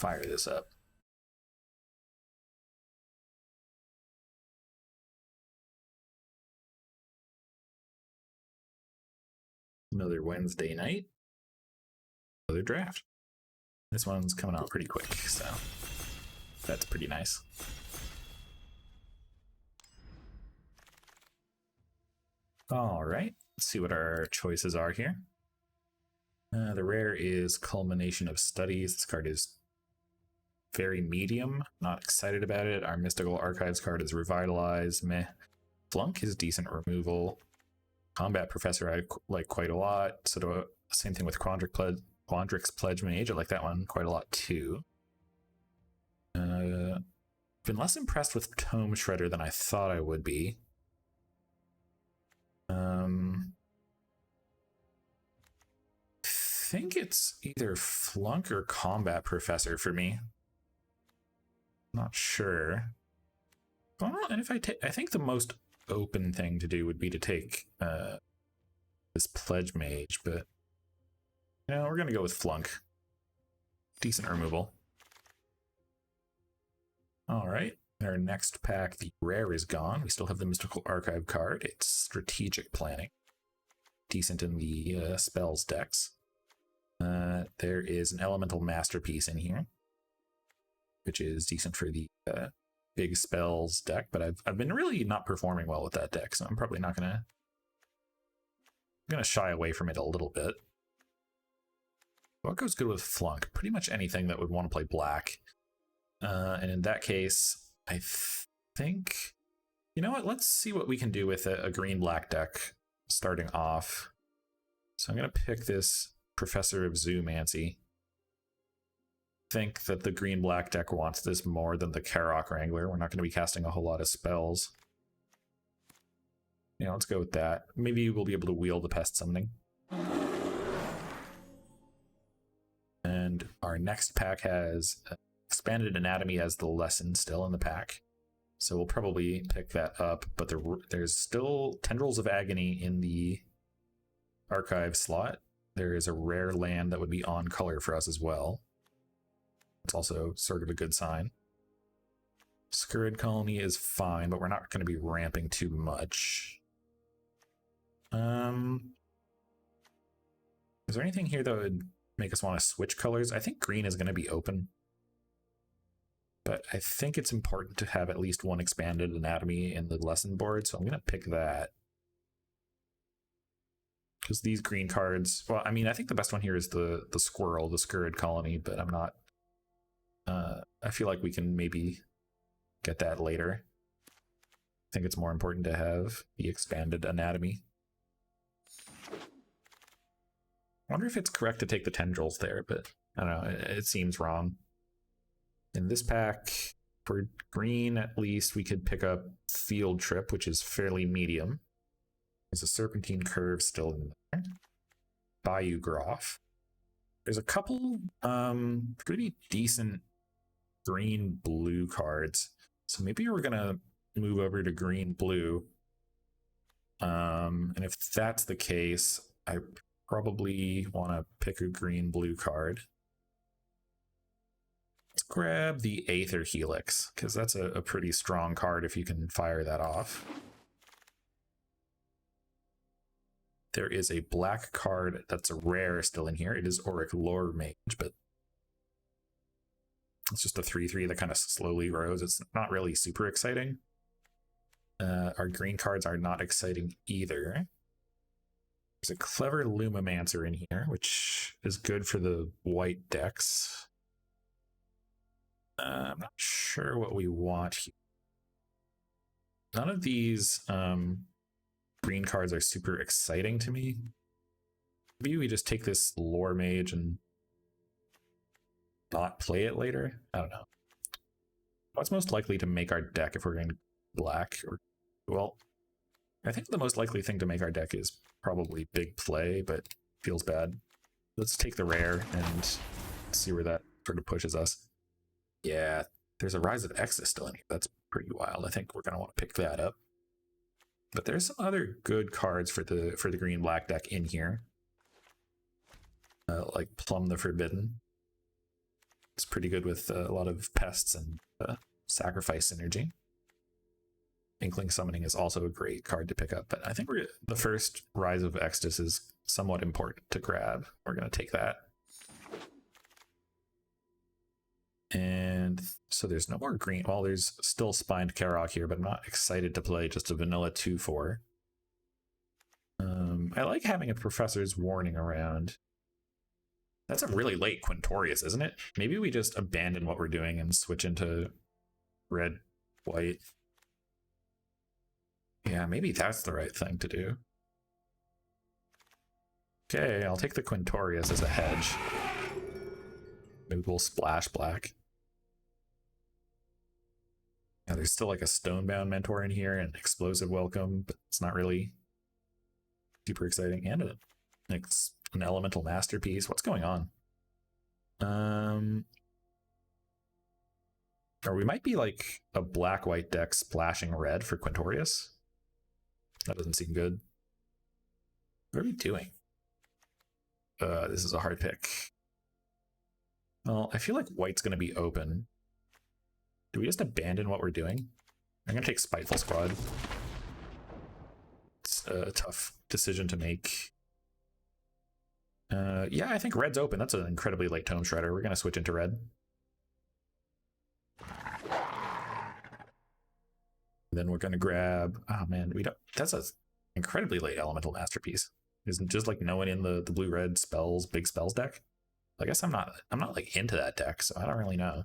fire this up. Another Wednesday night. Another draft. This one's coming out pretty quick, so that's pretty nice. All right, let's see what our choices are here. The rare is Culmination of Studies. This card is very medium. Not excited about it. Our Mystical Archives card is Revitalize. Meh. Flunk is decent removal. Combat Professor I like quite a lot. So do same thing with Quandrix Pledge Mage. I like that one quite a lot too. Been less impressed with Tome Shredder than I thought I would be. I think it's either Flunk or Combat Professor for me. Not sure. Well, and if I think the most open thing to do would be to take this Pledge Mage, but you know, we're gonna go with Flunk. Decent removal. All right, our next pack, the rare is gone. We still have the Mystical Archive card. It's Strategic Planning. Decent in the spells decks. There is an Elemental Masterpiece in here, which is decent for the big spells deck, but I've been really not performing well with that deck, so I'm probably not gonna shy away from it a little bit. What goes good with Flunk? Pretty much anything that would want to play black. And in that case, I think, you know what? Let's see what we can do with a green-black deck starting off. So I'm gonna pick this Professor of Zoomancy. Think that the green-black deck wants this more than the Karok Wrangler. We're not going to be casting a whole lot of spells. Yeah, let's go with that. Maybe we'll be able to wheel the Pest Summoning. And our next pack has Expanded Anatomy as the lesson still in the pack. So we'll probably pick that up, but there's still Tendrils of Agony in the archive slot. There is a rare land that would be on color for us as well. It's also sort of a good sign. Scurrid Colony is fine, but we're not going to be ramping too much. Is there anything here that would make us want to switch colors? I think green is going to be open. But I think it's important to have at least one Expanded Anatomy in the lesson board, so I'm going to pick that. Because these green cards, well, I mean, I think the best one here is the Squirrel, the Scurrid Colony, but I'm not... I feel like we can maybe get that later. I think it's more important to have the Expanded Anatomy. I wonder if it's correct to take the Tendrils there, but I don't know, it seems wrong. In this pack, for green at least, we could pick up Field Trip, which is fairly medium. There's a Serpentine Curve still in there. Bayou Groff. There's a couple pretty decent green-blue cards. So maybe we're going to move over to green-blue. And if that's the case, I probably want to pick a green-blue card. Let's grab the Aether Helix, because that's a pretty strong card if you can fire that off. There is a black card that's a rare still in here. It is Auric Lore Mage, but it's just a 3/3 that kind of slowly grows. It's not really super exciting. Our green cards are not exciting either. There's a Clever Lumimancer in here, which is good for the white decks. I'm not sure what we want here. None of these green cards are super exciting to me. Maybe we just take this Lore Mage and not play it later. I don't know. What's most likely to make our deck if we're going black? Or, well, I think the most likely thing to make our deck is probably big play, but feels bad. Let's take the rare and see where that sort of pushes us. Yeah, there's a Rise of Exus still in here. That's pretty wild. I think we're going to want to pick that up. But there's some other good cards for the green-black deck in here. Like Plumb the Forbidden. It's pretty good with a lot of pests and sacrifice synergy. Inkling Summoning is also a great card to pick up, but I think the first Rise of Extus is somewhat important to grab. We're going to take that. And so there's no more green. Well, there's still Spined Karok here, but I'm not excited to play just a vanilla 2/4. I like having a Professor's Warning around. That's a really late Quintorius, isn't it? Maybe we just abandon what we're doing and switch into red, white. Yeah, maybe that's the right thing to do. Okay, I'll take the Quintorius as a hedge. Maybe we'll splash black. Yeah, there's still like a Stonebound Mentor in here and Explosive Welcome, but it's not really super exciting. And an Elemental Masterpiece. What's going on? Or we might be like a black-white deck splashing red for Quintorius. That doesn't seem good. What are we doing? This is a hard pick. Well, I feel like white's going to be open. Do we just abandon what we're doing? I'm going to take Spiteful Squad. It's a tough decision to make. Yeah, I think red's open. That's an incredibly late Tome Shredder. We're going to switch into red. Then we're going to grab... Oh, man, we don't... That's an incredibly late Elemental Masterpiece. Isn't just like no one in the blue-red spells, big spells deck? I guess I'm not like into that deck, so I don't really know.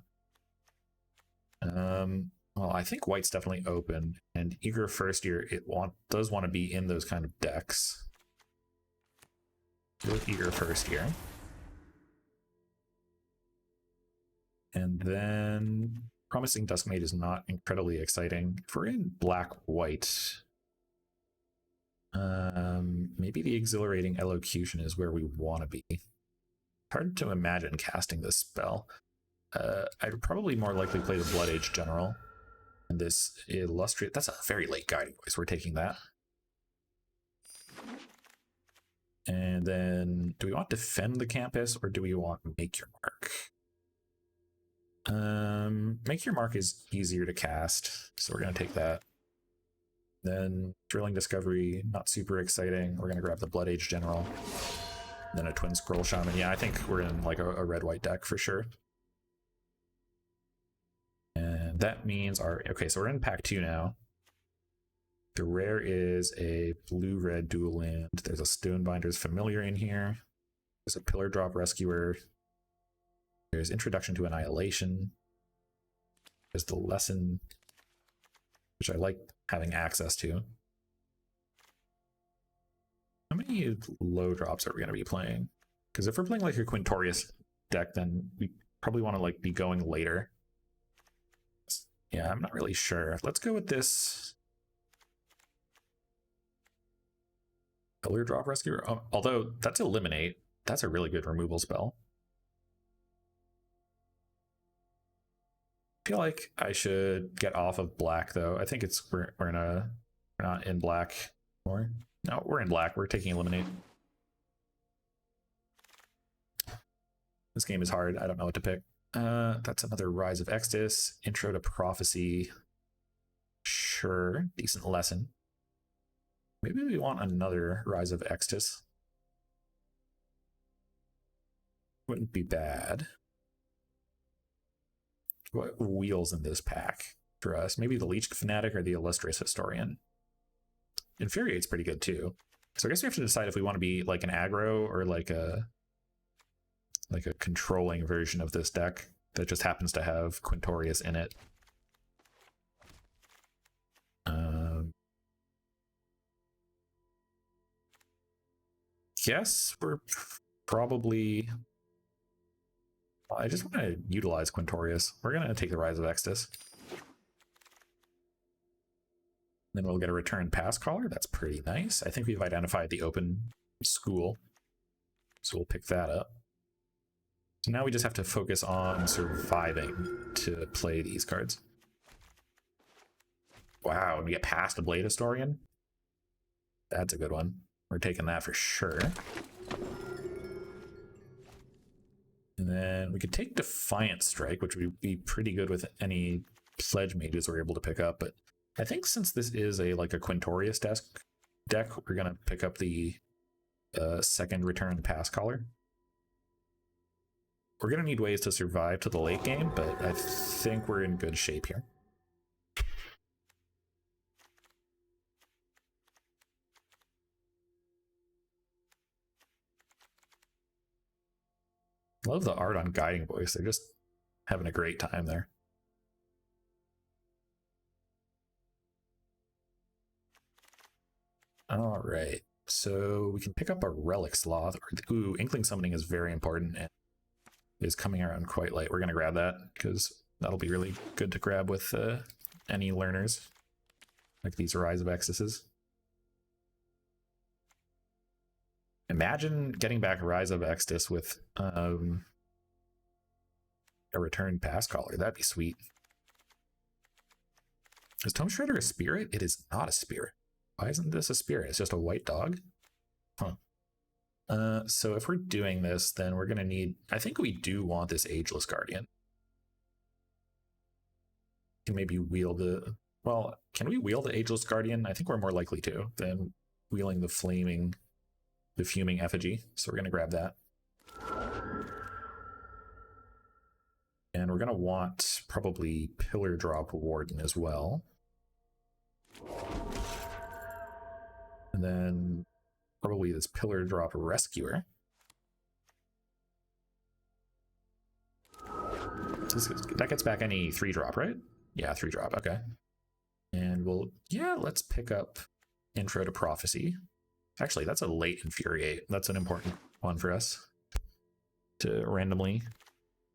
Well, I think white's definitely open, and Eager First Year does want to be in those kind of decks. With Eager First Year. And then Promising Duskmate is not incredibly exciting. If we're in black-white, maybe the Exhilarating Elocution is where we want to be. Hard to imagine casting this spell. I'd probably more likely play the Blood Age General. And this Illustrious... That's a very late Guiding Voice. We're taking that. And then, do we want Defend the Campus, or do we want Make Your Mark? Make Your Mark is easier to cast, so we're going to take that. Then Thrilling Discovery, not super exciting. We're going to grab the Blood Age General. Then a Twin Scroll Shaman. Yeah, I think we're in like a red-white deck for sure. And that means okay, so we're in pack 2 now. The rare is a blue-red dual land. There's a Stonebinder's Familiar in here. There's a Pillar Drop Rescuer. There's Introduction to Annihilation. There's the Lesson, which I like having access to. How many low drops are we going to be playing? Because if we're playing like a Quintorius deck, then we probably want to like be going later. Yeah, I'm not really sure. Let's go with this Pillar Drop Rescuer. Although that's Eliminate. That's a really good removal spell. I feel like I should get off of black though. I think we're not in black anymore. No, we're in black. We're taking Eliminate. This game is hard. I don't know what to pick. That's another Rise of Extus. Intro to Prophecy. Sure. Decent lesson. Maybe we want another Rise of Extus. Wouldn't be bad. What wheels in this pack for us? Maybe the Leech Fanatic or the Illustrious Historian. Infuriate's pretty good too. So I guess we have to decide if we want to be like an aggro or like a controlling version of this deck that just happens to have Quintorius in it. Yes, we're probably... I just want to utilize Quintorius. We're going to take the Rise of Extus. Then we'll get a Return Pass Caller. That's pretty nice. I think we've identified the open school, so we'll pick that up. So now we just have to focus on surviving to play these cards. Wow, and we get past the Blade Historian? That's a good one. We're taking that for sure. And And then we could take Defiant Strike, which would be pretty good with any Pledge Mages we're able to pick up. But I think since this is a Quintorius deck, we're going to pick up the second Return Pass Caller. We're going to need ways to survive to the late game, but I think we're in good shape here. Love the art on Guiding Voice. They're just having a great time there. All right, so we can pick up a Relic Sloth. Ooh, Inkling Summoning is very important and is coming around quite late. We're going to grab that because that'll be really good to grab with any learners, like these Rise of Exuses. Imagine getting back Rise of Extus with a Return Pass Caller. That'd be sweet. Is Tome Shredder a spirit? It is not a spirit. Why isn't this a spirit? It's just a white dog? Huh. So if we're doing this, then we're going to need... I think we do want this Ageless Guardian. Can maybe wield the... Well, can we wield the Ageless Guardian? I think we're more likely to than wielding the Fuming Effigy. So we're going to grab that. And we're going to want probably Pillar Drop Warden as well. And then probably this Pillar Drop Rescuer. That gets back any 3-drop, right? Yeah, 3-drop, okay. And let's pick up Intro to Prophecy. Actually, that's a late Infuriate. That's an important one for us to randomly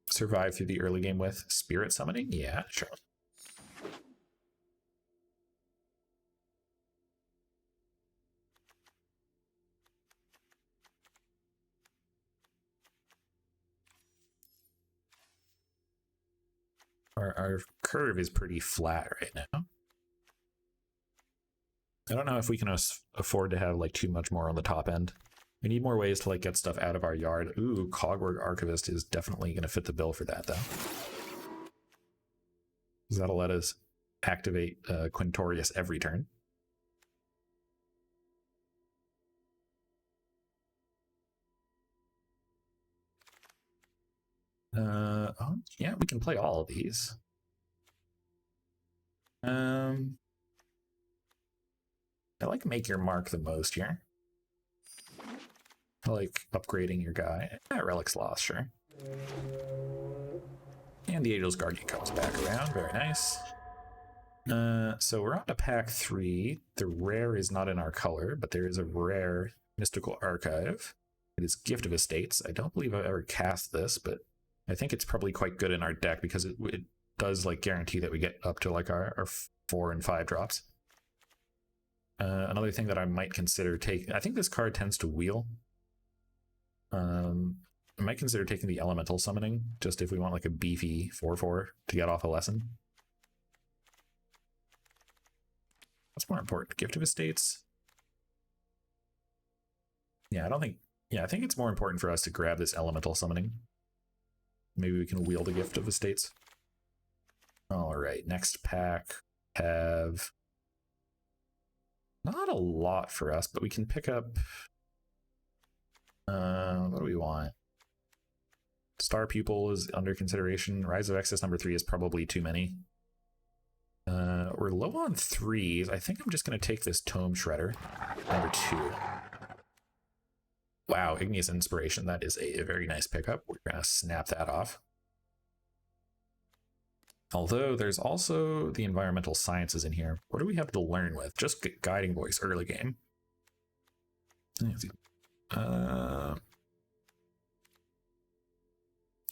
survive through the early game with. Spirit Summoning? Yeah, sure. Our curve is pretty flat right now. I don't know if we can afford to have too much more on the top end. We need more ways to get stuff out of our yard. Ooh, Cogwork Archivist is definitely going to fit the bill for that, though. Because that'll let us activate Quintorius every turn. Oh, yeah, we can play all of these. I like Make Your Mark the most here. I like upgrading your guy. Relic Sloth, sure. And the Ageless Guardian comes back around. Very nice. So we're on to pack 3. The rare is not in our color, but there is a rare Mystical Archive. It is Gift of Estates. I don't believe I've ever cast this, but I think it's probably quite good in our deck because it does guarantee that we get up to our 4 and 5 drops. Another thing that I might consider taking, I think this card tends to wheel. I might consider taking the Elemental Summoning, just if we want a beefy 4/4 to get off a lesson. What's more important? Gift of Estates? Yeah, I think it's more important for us to grab this Elemental Summoning. Maybe we can wield a Gift of Estates. All right, next pack have not a lot for us, but we can pick up... what do we want? Star Pupil is under consideration. Rise of Exus number 3 is probably too many. We're low on 3s. I think I'm just going to take this Tome Shredder, number 2. Wow, Igneous Inspiration. That is a very nice pickup. We're going to snap that off. Although there's also the Environmental Sciences in here. What do we have to learn with? Just Guiding Voice early game.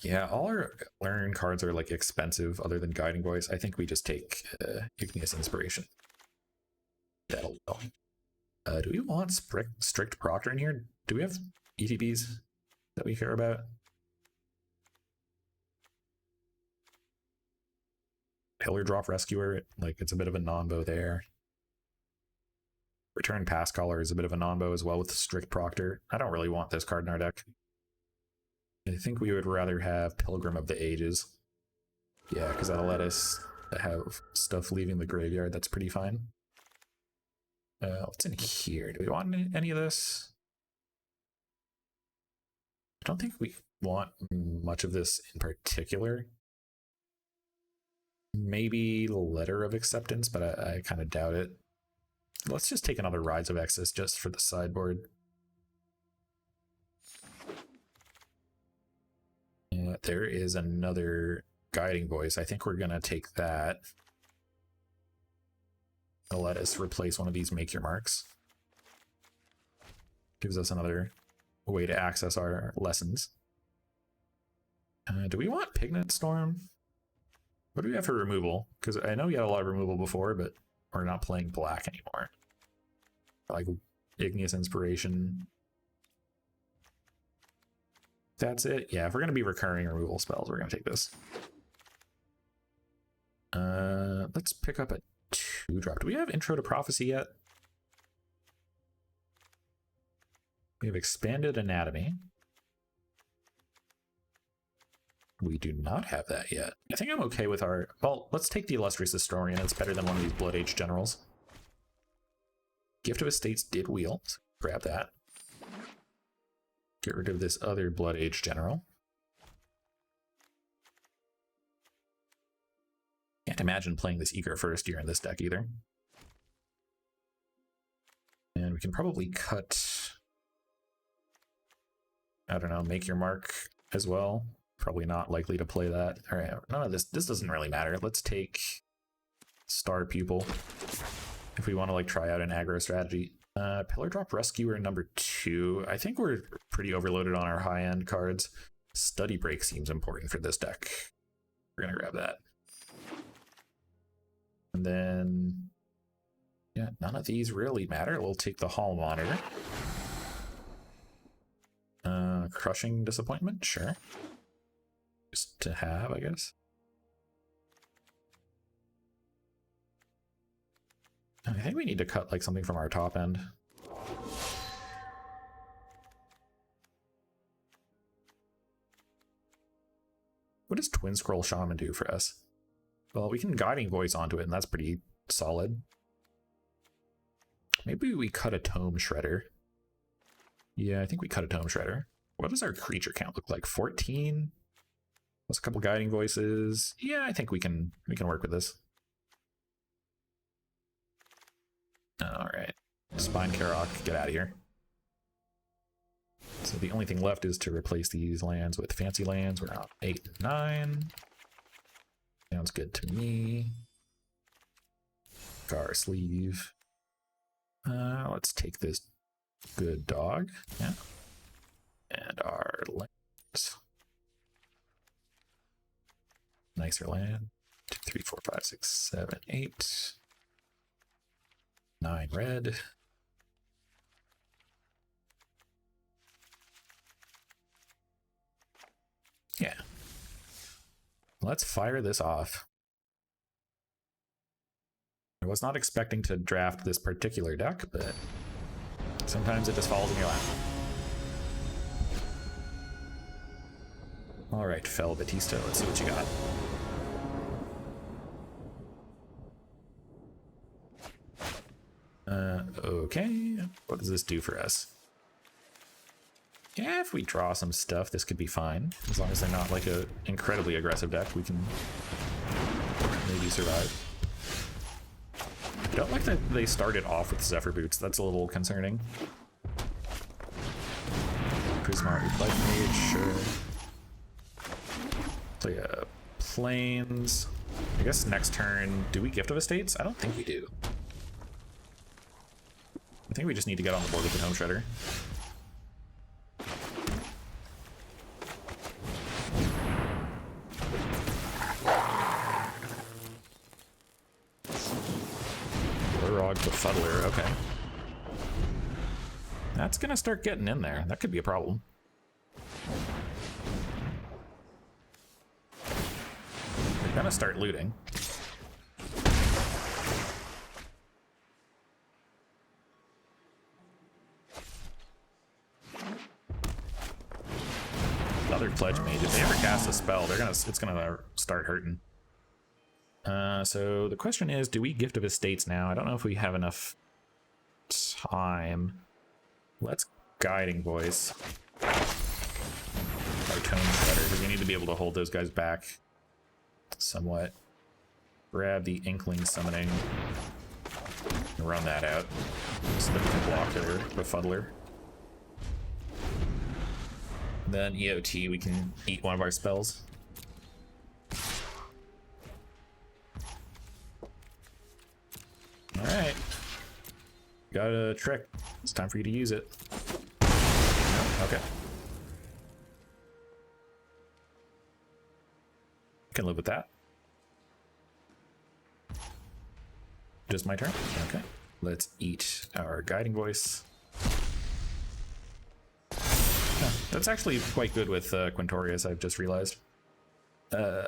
Yeah, all our learn cards are expensive other than Guiding Voice. I think we just take Igneous Inspiration. That'll go. Do we want Strict Proctor in here? Do we have ETBs that we care about? Pillar Drop Rescuer, it's a bit of a non-bow there. Return Pass Caller is a bit of a non-bow as well with Strict Proctor. I don't really want this card in our deck. I think we would rather have Pilgrim of the Ages. Yeah, because that'll let us have stuff leaving the graveyard. That's pretty fine. What's in here? Do we want any of this? I don't think we want much of this in particular. Maybe Letter of Acceptance, but I kind of doubt it. Let's just take another Rides of Exodus just for the sideboard. There is another Guiding Voice. I think we're going to take that. It'll let us replace one of these Make Your Marks. Gives us another way to access our lessons. Do we want Pignet Storm? What do we have for removal? Because I know we had a lot of removal before, but we're not playing black anymore. Like Igneous Inspiration. That's it. Yeah, if we're going to be recurring removal spells, we're going to take this. Let's pick up a 2-drop. Do we have Intro to Prophecy yet? We have Expanded Anatomy. We do not have that yet. I think I'm okay with our... Well, let's take the Illustrious Historian. It's better than one of these Blood Age Generals. Gift of Estates did wheel. So grab that. Get rid of this other Blood Age General. Can't imagine playing this Eager first year in this deck either. And we can probably cut... I don't know, Make Your Mark as well. Probably not likely to play that. All right, none of this doesn't really matter. Let's take Star Pupil if we want to like try out an aggro strategy. Pillar Drop Rescuer number 2. I think we're pretty overloaded on our high-end cards. Study Break seems important for this deck. We're gonna grab that. And then, yeah, none of these really matter. We'll take the Hall Monitor. Crushing Disappointment, sure. Just to have, I guess. I think we need to cut like something from our top end. What does Twin Scroll Shaman do for us? Well, we can Guiding Voice onto it, and that's pretty solid. Maybe we cut a Tome Shredder. Yeah, I think we cut a Tome Shredder. What does our creature count look like? 14? Plus a couple Guiding Voices. Yeah, I think we can work with this. All right, Spine Karok, get out of here. So the only thing left is to replace these lands with fancy lands. We're on 8 and 9. Sounds good to me. Gar Sleeve. Let's take this good dog. Yeah. And our lands. Nicer land. 2, 3, 4, 5, 6, 7, 8. 9 red. Yeah. Let's fire this off. I was not expecting to draft this particular deck, but sometimes it just falls in your lap. All right, Fel Batista, let's see what you got. Okay, what does this do for us? Yeah, if we draw some stuff, this could be fine. As long as they're not like an incredibly aggressive deck, we can maybe survive. I don't like that they started off with Zephyr Boots. That's a little concerning. Prismari Life Mage, sure. Play a Plains. I guess next turn, do we Gift of Estates? I don't think we do. I think we just need to get on the board with the Tome Shredder. Lorog Befuddler, okay. That's gonna start getting in there. That could be a problem. We're gonna start looting. Another Pledge Mage. If they ever cast a spell, it's gonna start hurting. So the question is, do we Gift of Estates now? I don't know if we have enough time. Let's Guiding Voice our Tome Shredder, because we need to be able to hold those guys back somewhat. Grab the Inkling Summoning and run that out so that we can block their Befuddler. Then EOT, we can eat one of our spells. Alright. Got a trick. It's time for you to use it. Okay. Can live with that. Just my turn? Okay. Let's eat our Guiding Voice. Oh, that's actually quite good with Quintorius, I've just realized.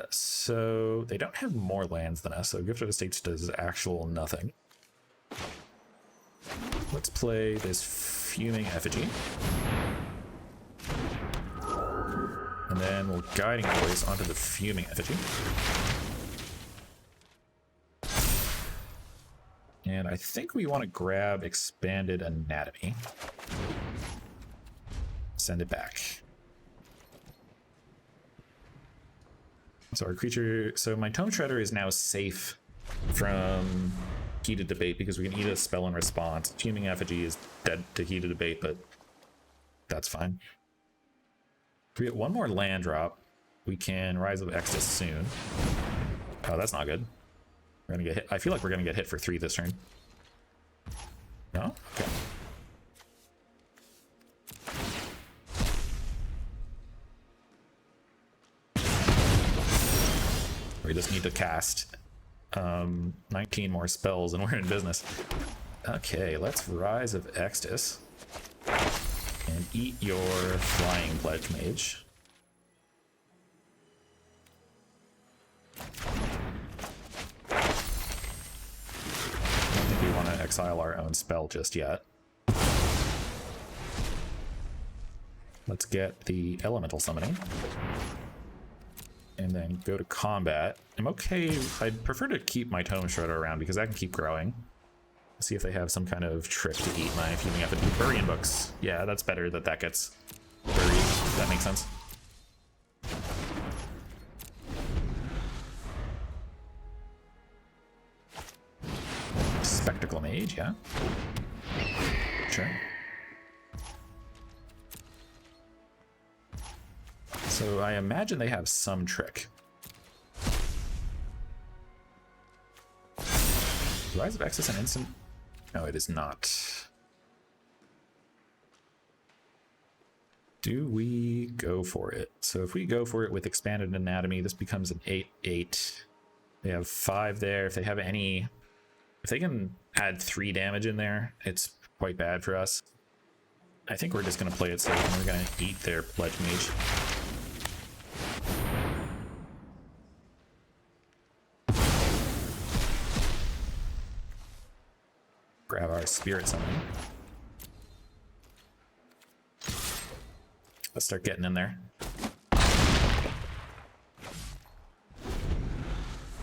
So they don't have more lands than us, so Gift of Estates does actual nothing. Let's play this Fuming Effigy. And then we'll Guiding Voice onto the Fuming Effigy. And I think we want to grab Expanded Anatomy. Send it back. So our creature, so my Tome Shredder is now safe from Heated Debate because we can eat a spell in response. Fuming Effigy is dead to Heated Debate, but that's fine. If we get one more land drop, we can Rise of Extus soon. Oh, that's not good. We're gonna get hit. I feel like we're gonna get hit for 3 this turn. No? Okay. We just need to cast 19 more spells and we're in business. Okay, let's Rise of Extus and eat your Flying Pledge Mage. I don't think we want to exile our own spell just yet. Let's get the Elemental Summoning. And then go to combat. I'm okay. I'd prefer to keep my Tome Shredder around because I can keep growing. See if they have some kind of trick to eat my Fuming Effigy. Burying Books. Yeah, that's better that gets buried. If that makes sense. Spectacle Mage, yeah. Sure. So I imagine they have some trick. Rise of Extus an instant? No, it is not. Do we go for it? So if we go for it with Expanded Anatomy, this becomes an 8/8. They have 5 there. If they have any... If they can add 3 damage in there, it's quite bad for us. I think we're just going to play it safe and we're going to eat their Pledge Mage. Grab our Spirit Summoning. Let's start getting in there.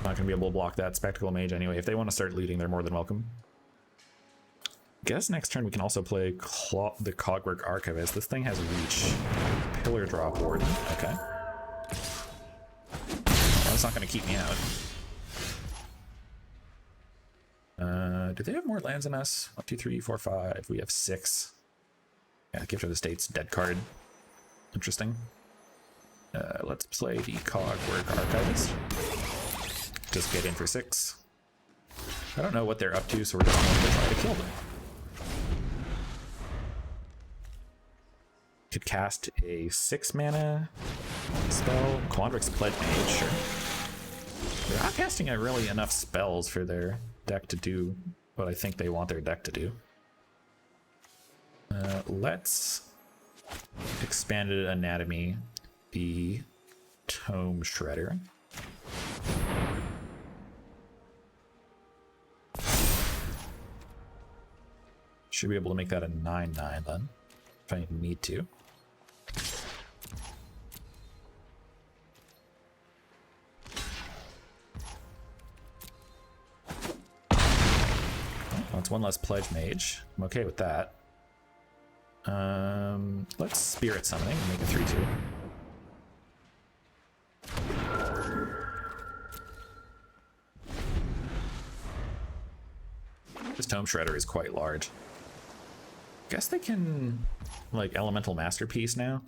Not gonna be able to block that Spectacle Mage anyway. If they want to start leading, they're more than welcome. Guess next turn we can also play the Cogwork Archivist. This thing has reach. Pillar Drop Warden. Okay. Well, that's not gonna keep me out. Do they have more lands than us? 1, 2, 3, 4, 5. We have 6. Yeah, Gift of Estates, dead card. Interesting. Let's play the Cogwork Archivist. Just get in for 6. I don't know what they're up to, so we're just going to try to kill them. Could cast a 6 mana spell. Quandrix Pledge Mage, sure. They're not casting really enough spells for their deck to do what I think they want their deck to do. Let's Expanded Anatomy the Tome Shredder. Should be able to make that a 9/9 then, if I need to. It's one less pledge mage. I'm okay with that. Let's spirit summoning and make it 3/2. This Tome Shredder is quite large. Guess they can, like, Elemental Masterpiece now.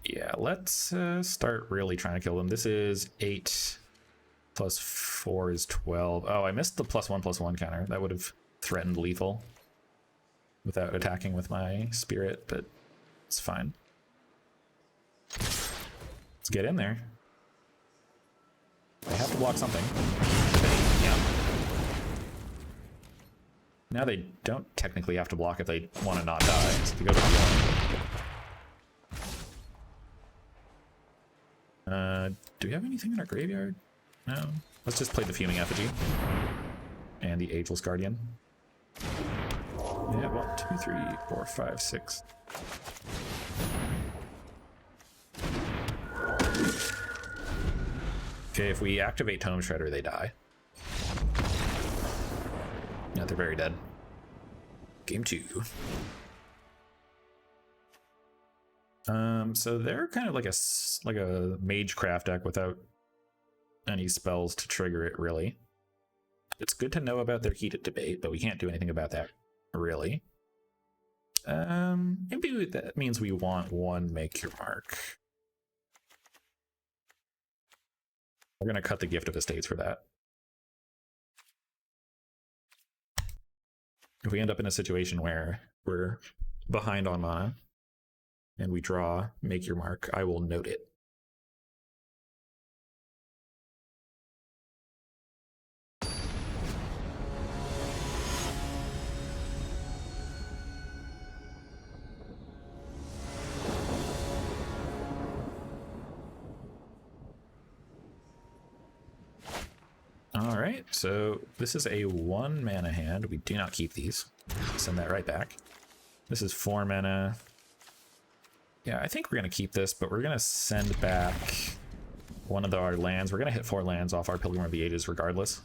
Yeah, let's start really trying to kill them. This is 8 plus 4 is 12. Oh, I missed the +1/+1 counter. That would have threatened lethal without attacking with my spirit, but it's fine. Let's get in there. They have to block something. Yeah. Now they don't technically have to block if they want to not die. So they go to the do we have anything in our graveyard? No. Let's just play the Fuming Effigy. And the Ageless Guardian. Yeah, 1, 2, 3, 4, 5, 6. Okay, if we activate Tome Shredder, they die. Yeah, they're very dead. Game 2. So they're kind of like a Magecraft deck without any spells to trigger it, really. It's good to know about their heated debate, but we can't do anything about that, really. Maybe that means we want one Make Your Mark. We're going to cut the Gift of Estates for that. If we end up in a situation where we're behind on mana and we draw Make Your Mark, I will note it. Alright, so this is a 1 mana hand. We do not keep these. Send that right back. This is 4 mana. Yeah, I think we're going to keep this, but we're going to send back one of our lands. We're going to hit 4 lands off our Pilgrim of the Ages regardless.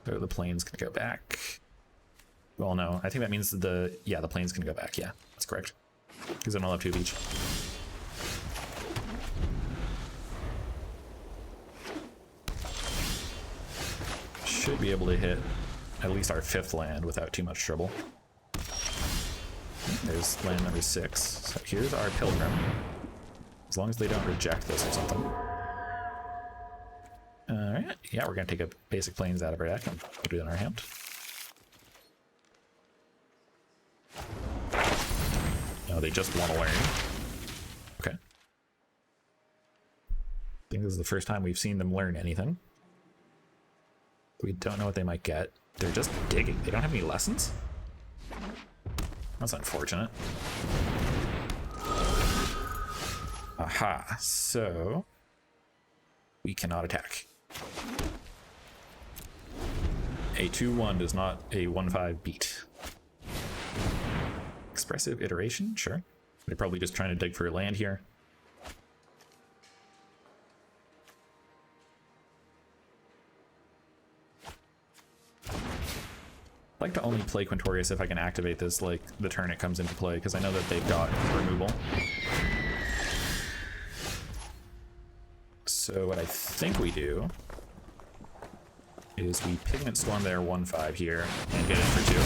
So the plane's going to go back. Well, no, I think that means the plane's going to go back. Yeah, that's correct. Because then I'll have 2 of each. Should be able to hit at least our 5th land without too much trouble. There's land number 6. So here's our Pilgrim. As long as they don't reject this or something. Alright, yeah, we're going to take a basic planes out of our deck and put it in our hand. No, they just want to learn. Okay. I think this is the first time we've seen them learn anything. We don't know what they might get. They're just digging. They don't have any lessons? That's unfortunate. Aha, so we cannot attack. A 2/1 does not a 1/5 beat. Expressive Iteration? Sure. They're probably just trying to dig for a land here. I like to only play Quintorius if I can activate this like the turn it comes into play, because I know that they've got removal. So what I think we do is we Pigment Storm their 1/5 here and get in for 2.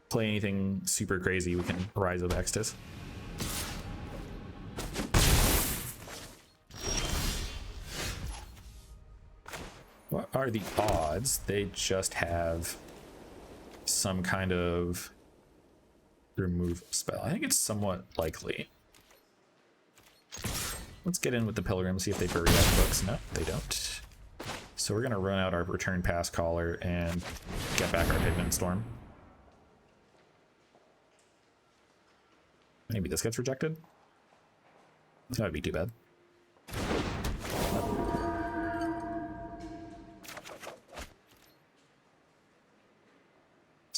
Play anything super crazy, we can Rise of Extus. What are the odds they just have some kind of remove spell? I think it's somewhat likely. Let's get in with the Pilgrim, see if they bury out books. No, they don't. So we're going to run out our Return Pass Caller and get back our Pigment Storm. Maybe this gets rejected? That would be too bad.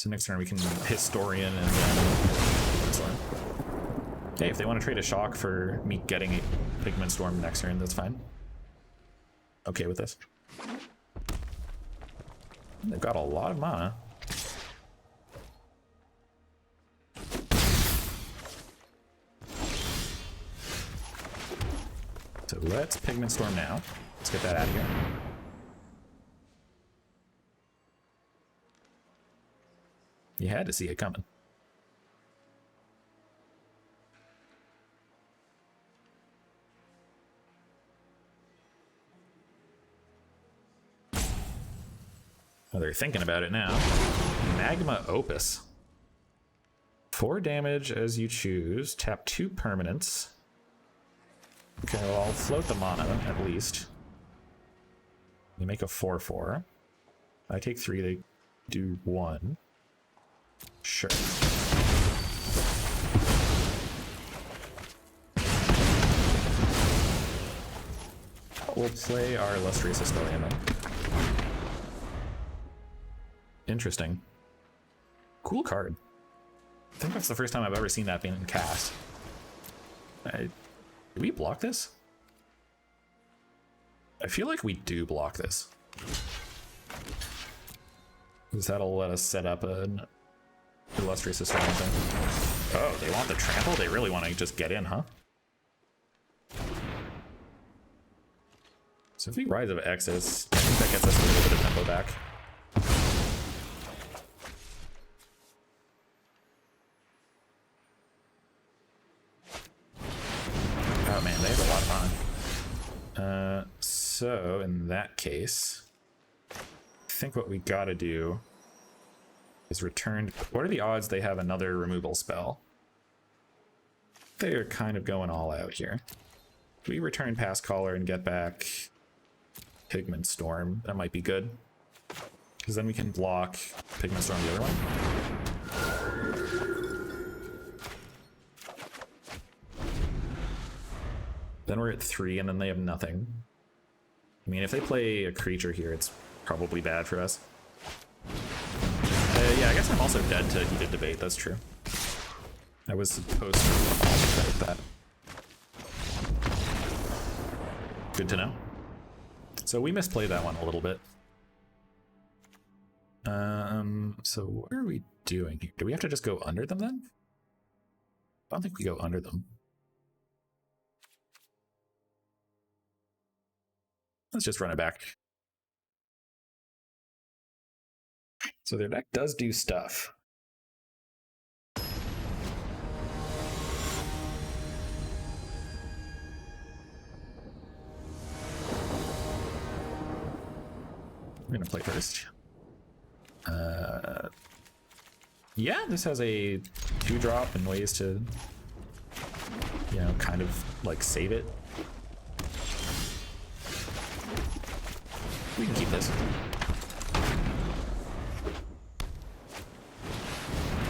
So next turn we can Historian and then excellent. Hey, if they want to trade a shock for me getting a Pigment Storm next turn, that's fine. Okay with this. They've got a lot of mana. So let's Pigment Storm now. Let's get that out of here. You had to see it coming. Oh, they're thinking about it now. Magma Opus. 4 damage as you choose. Tap 2 permanents. Okay, well, I'll float the mana, at least. They make a 4/4. I take 3, they do 1. Sure. We'll play our Illustrious Historian then. Interesting. Cool card. I think that's the first time I've ever seen that being cast. Did we block this? I feel like we do block this. Because that'll let us set up an Illustrious Historian thing. Oh, they want the trample? They really want to just get in, huh? So if we Rise of Exodus, I think that gets us a little bit of tempo back. Oh man, they have a lot of mana. So in that case, I think what we gotta do is return. What are the odds they have another removal spell? They are kind of going all out here. If we return Past Caller and get back Pigment Storm, that might be good. Because then we can block Pigment Storm the other one. Then we're at 3 and then they have nothing. I mean, if they play a creature here, it's probably bad for us. Yeah, I guess I'm also dead to Heated Debate, that's true. I was supposed to credit that. Good to know. So we misplayed that one a little bit. So what are we doing here? Do we have to just go under them then? I don't think we go under them. Let's just run it back. So their deck does do stuff. I'm gonna play first. Yeah, this has a 2-drop and ways to, you know, kind of like save it. We can keep this.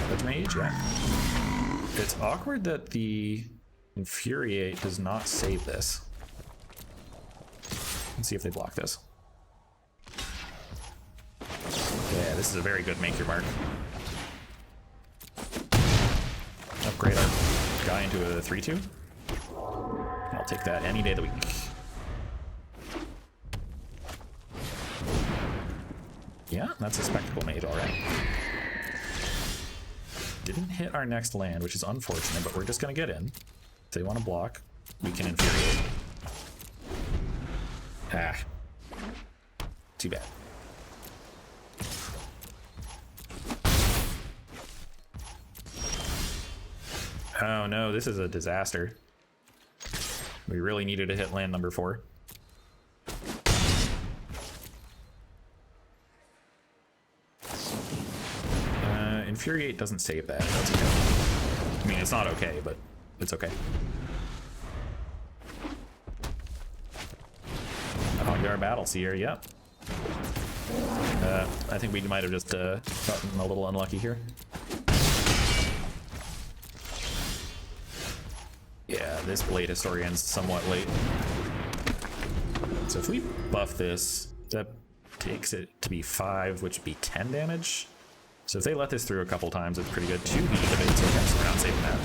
That's mage, yeah. It's awkward that the Infuriate does not save this. Let's see if they block this. Yeah, this is a very good make your mark. Upgrade our guy into a 3/2. I'll take that any day of the week. Yeah, that's a Spectacle Mage, alright. Didn't hit our next land, which is unfortunate, but we're just gonna get in. If they want to block, we can Infuriate. Ah. Too bad. Oh no, this is a disaster. We really needed to hit land number 4. Infuriate doesn't save that. That's okay. I mean, it's not okay, but it's okay. Oh, you're a Battle Seer, yep. I think we might have just gotten a little unlucky here. Yeah, this Blade Historian's somewhat late. So if we buff this, that takes it to be 5, which would be 10 damage. So if they let this through a couple times, it's pretty good. 2 heat activates, okay, so we're not saving that.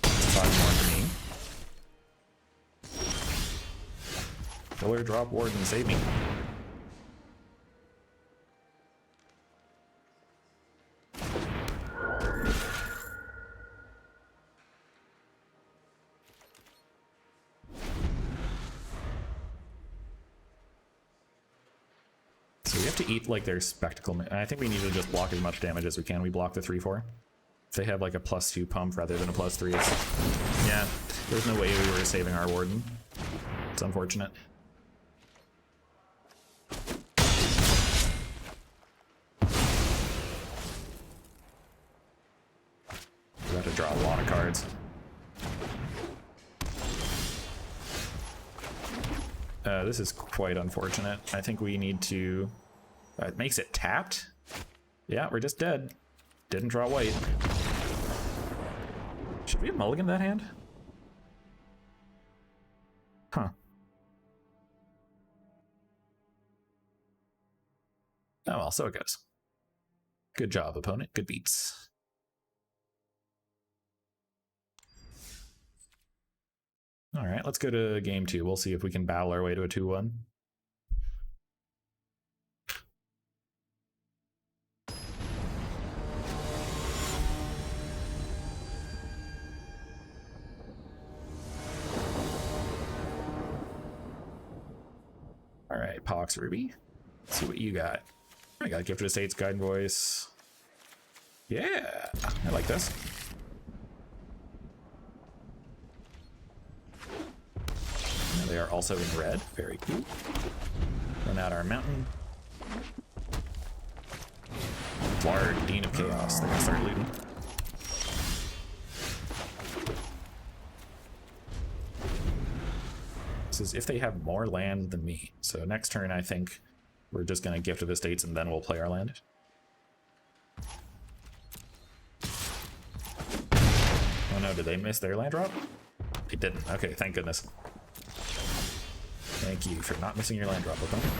5 more for me. Killer drop warden, save me. To eat like their spectacle. I think we need to just block as much damage as we can. We block the 3/4. If they have like a +2 pump rather than a +3, it's... yeah, there's no way we were saving our warden. It's unfortunate. We have to draw a lot of cards. This is quite unfortunate. I think we need to... it makes it tapped? Yeah, we're just dead. Didn't draw white. Should we have mulliganed that hand? Huh. Oh well, so it goes. Good job, opponent. Good beats. Alright, let's go to game 2. We'll see if we can battle our way to a 2-1. Alright, Pox Ruby. Let's see what you got. I got Gifted Estates, Guiding Voice. Yeah, I like this. Now they are also in red. Very cool. Run out our mountain. Large Dean of Chaos. They're gonna start looting. This is if they have more land than me. So next turn, I think we're just gonna Gifted Estates and then we'll play our land. Oh no, did they miss their land drop? They didn't. Okay, thank goodness. Thank you for not missing your land drop, opponent.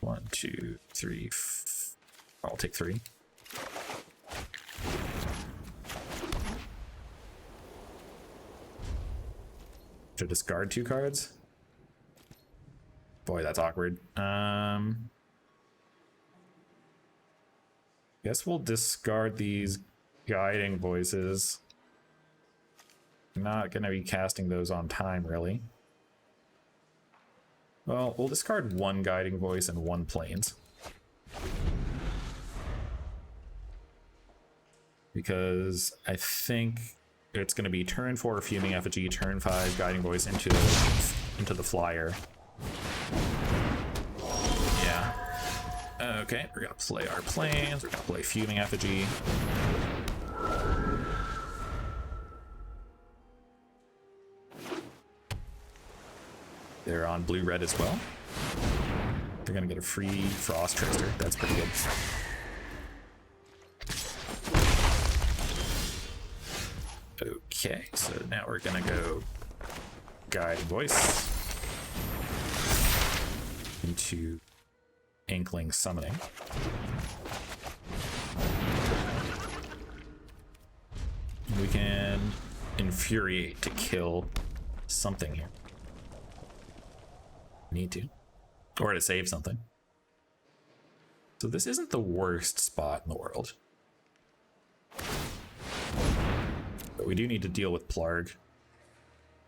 1, 2, 3. I'll take 3. To discard 2 cards. Boy, that's awkward. Guess we'll discard these Guiding Voices. I'm not gonna be casting those on time, really. Well, we'll discard 1 Guiding Voice and 1 Plains. Because I think it's going to be turn 4 Fuming Effigy, turn 5 Guiding Voice into the flyer. Yeah. Okay, we're going to play our Plains, we're going to play Fuming Effigy. They're on blue-red as well. They're gonna get a free Frost Trickster. That's pretty good. Okay, so now we're gonna go Guiding Voice into Inkling Summoning. We can Infuriate to kill something here. Need to, or to save something. So this isn't the worst spot in the world, but we do need to deal with Plarg.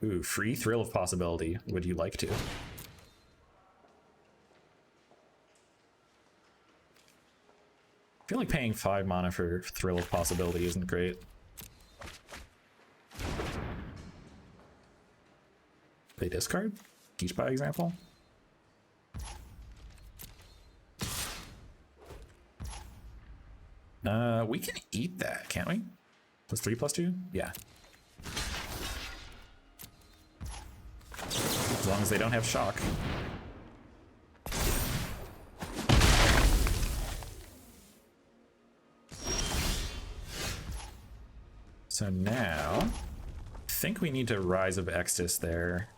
Ooh, free Thrill of Possibility. Would you like to? I feel like paying 5 mana for Thrill of Possibility isn't great. They discard? Teach by example? We can eat that, can't we? +3/+2? Yeah. As long as they don't have shock. So now, I think we need to Rise of Extus there.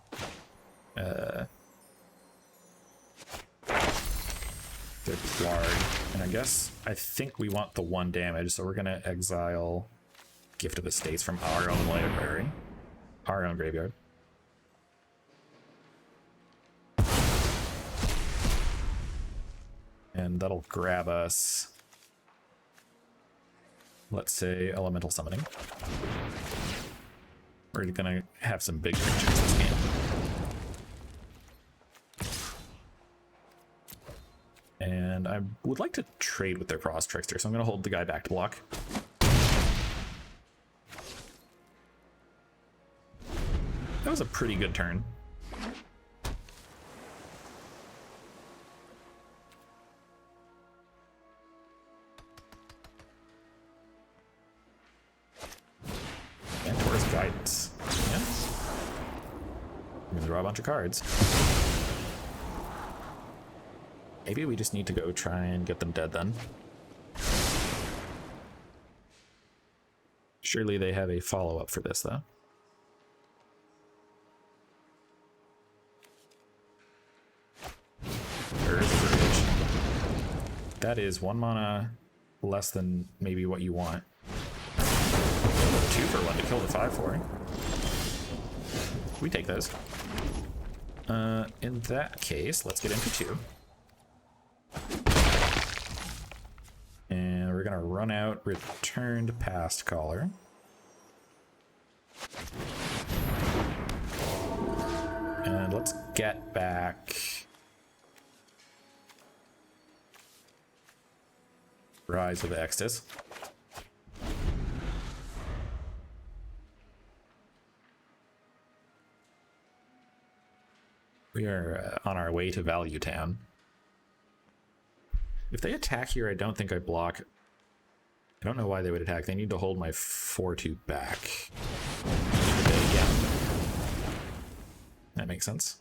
They're Plarg. And I think we want the 1 damage, so we're gonna exile Gift of Estates from our own library. Our own graveyard. And that'll grab us, let's say, Elemental Summoning. We're gonna have some big creatures this game. And I would like to trade with their Frost Trickster, so I'm gonna hold the guy back to block. That was a pretty good turn. Mentor's Guidance. Yeah. I'm gonna draw a bunch of cards. Maybe we just need to go try and get them dead then. Surely they have a follow-up for this, though. That is 1 mana less than maybe what you want. 2 for 1 to kill the 5/4. We take those. In that case, let's get into 2. And we're gonna run out Returned Past Caller. And let's get back Rise of Extus. We are on our way to Value Town. If they attack here, I don't think I block. I don't know why they would attack. They need to hold my 4/2 back. Yeah. That makes sense.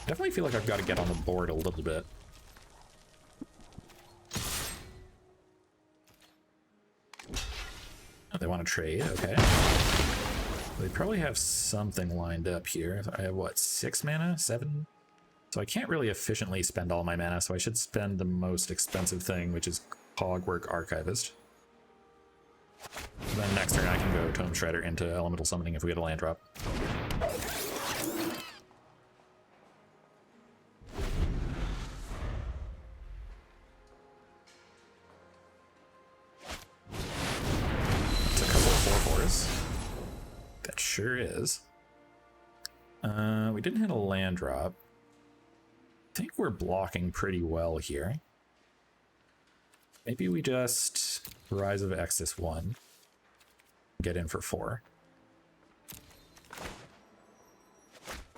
Definitely feel like I've got to get on the board a little bit. Oh, they want to trade, okay. They probably have something lined up here. I have, what, 6 mana? 7? So I can't really efficiently spend all my mana, so I should spend the most expensive thing, which is Cogwork Archivist. And then next turn I can go Tome Shredder into Elemental Summoning if we get a land drop. Sure is. We didn't hit a land drop. I think we're blocking pretty well here. Maybe we just Rise of Extus 1. Get in for 4.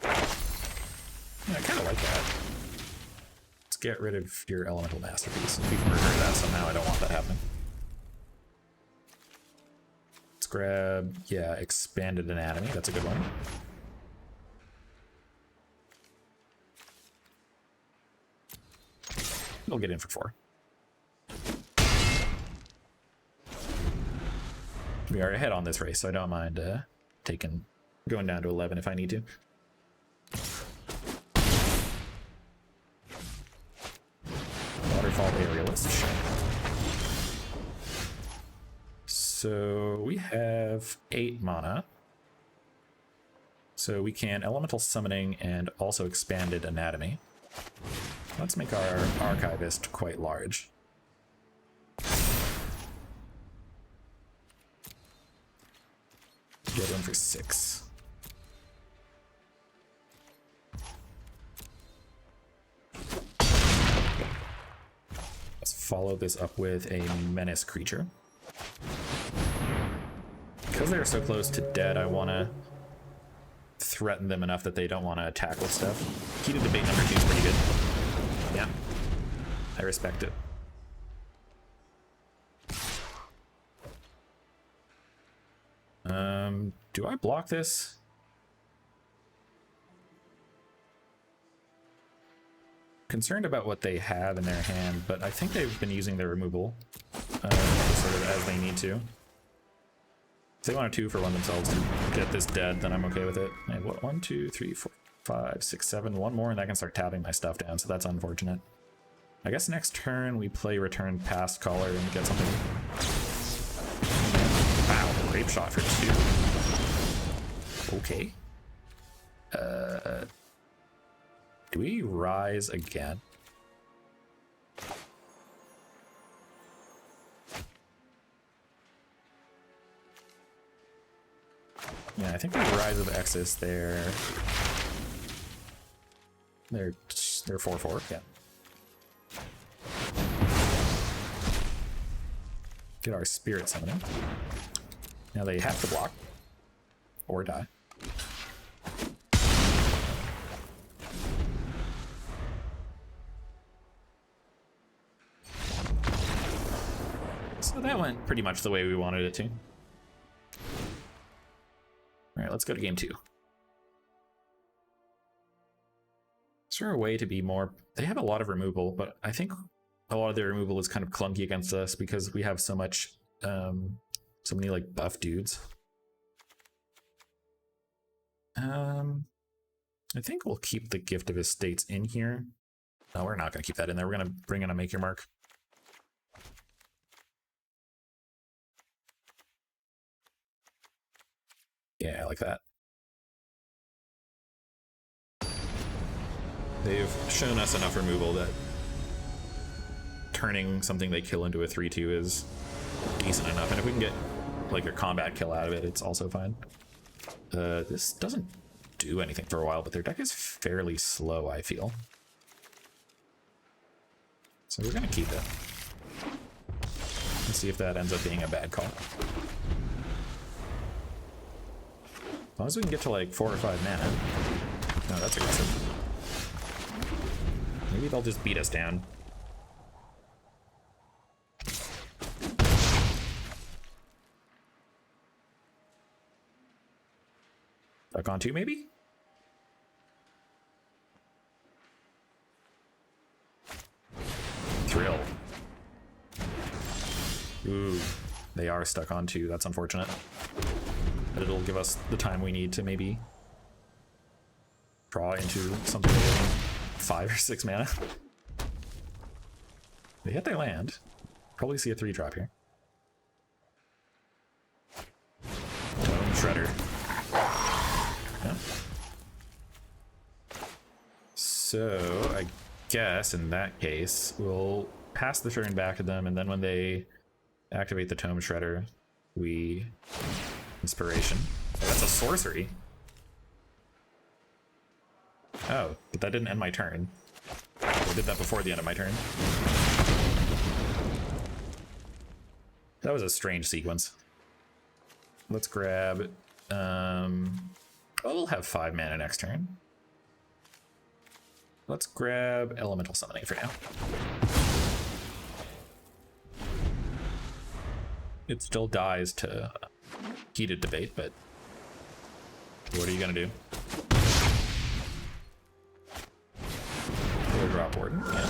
Yeah, I kind of like that. Let's get rid of your Elemental Masterpiece. If we can revert that somehow, I don't want that happening. Let's grab, yeah, Expanded Anatomy. That's a good one. We'll get in for 4. We are ahead on this race, so I don't mind going down to 11 if I need to. Waterfall Aerialist. So we have 8 mana. So we can Elemental Summoning and also Expanded Anatomy. Let's make our Archivist quite large. Get in for 6. Let's follow this up with a Menace creature. Because they're so close to dead, I want to threaten them enough that they don't want to attack with stuff. Heated Debate number 2 is pretty good. Yeah, I respect it. Do I block this? Concerned about what they have in their hand, but I think they've been using their removal sort of as they need to. If they want a 2-for-1 themselves to get this dead, then I'm okay with it. I have what, 1, 2, 3, 4, 5, 6, 7, one more, and I can start tapping my stuff down, so that's unfortunate. I guess next turn we play Return Past Caller and get something. Wow, Grape Shot for 2. Okay. Do we rise again? Yeah, I think we rise with Exis there. They're 4/4, yeah. Get our Spirit Summoning. Now they have to block or die. So that went pretty much the way we wanted it to. All right, let's go to game 2. Is there a way to be more... They have a lot of removal, but I think a lot of their removal is kind of clunky against us because we have so much, so many like buff dudes. I think we'll keep the Gift of Estates in here. No, we're not going to keep that in there. We're going to bring in a Make Your Mark. Yeah, I like that. They've shown us enough removal that turning something they kill into a 3/2 is decent enough. And if we can get like a combat kill out of it, it's also fine. This doesn't do anything for a while, but their deck is fairly slow, I feel. So we're going to keep it. Let's see if that ends up being a bad call. As long as we can get to like 4 or 5 mana. No, that's aggressive. Maybe they'll just beat us down. Stuck on 2, maybe? Thrill. Ooh, they are stuck on 2. That's unfortunate. But it'll give us the time we need to maybe draw into something like 5 or 6 mana. They hit their land. Probably see a 3-drop here. Tome Shredder. Yeah. So I guess in that case we'll pass the turn back to them, and then when they activate the Tome Shredder, we Inspiration. Oh, that's a sorcery. Oh, but that didn't end my turn. I did that before the end of my turn. That was a strange sequence. Let's grab... we'll have 5 mana next turn. Let's grab Elemental Summoning for now. It still dies to Heated Debate, but what are you gonna do? Drop Warden, yeah.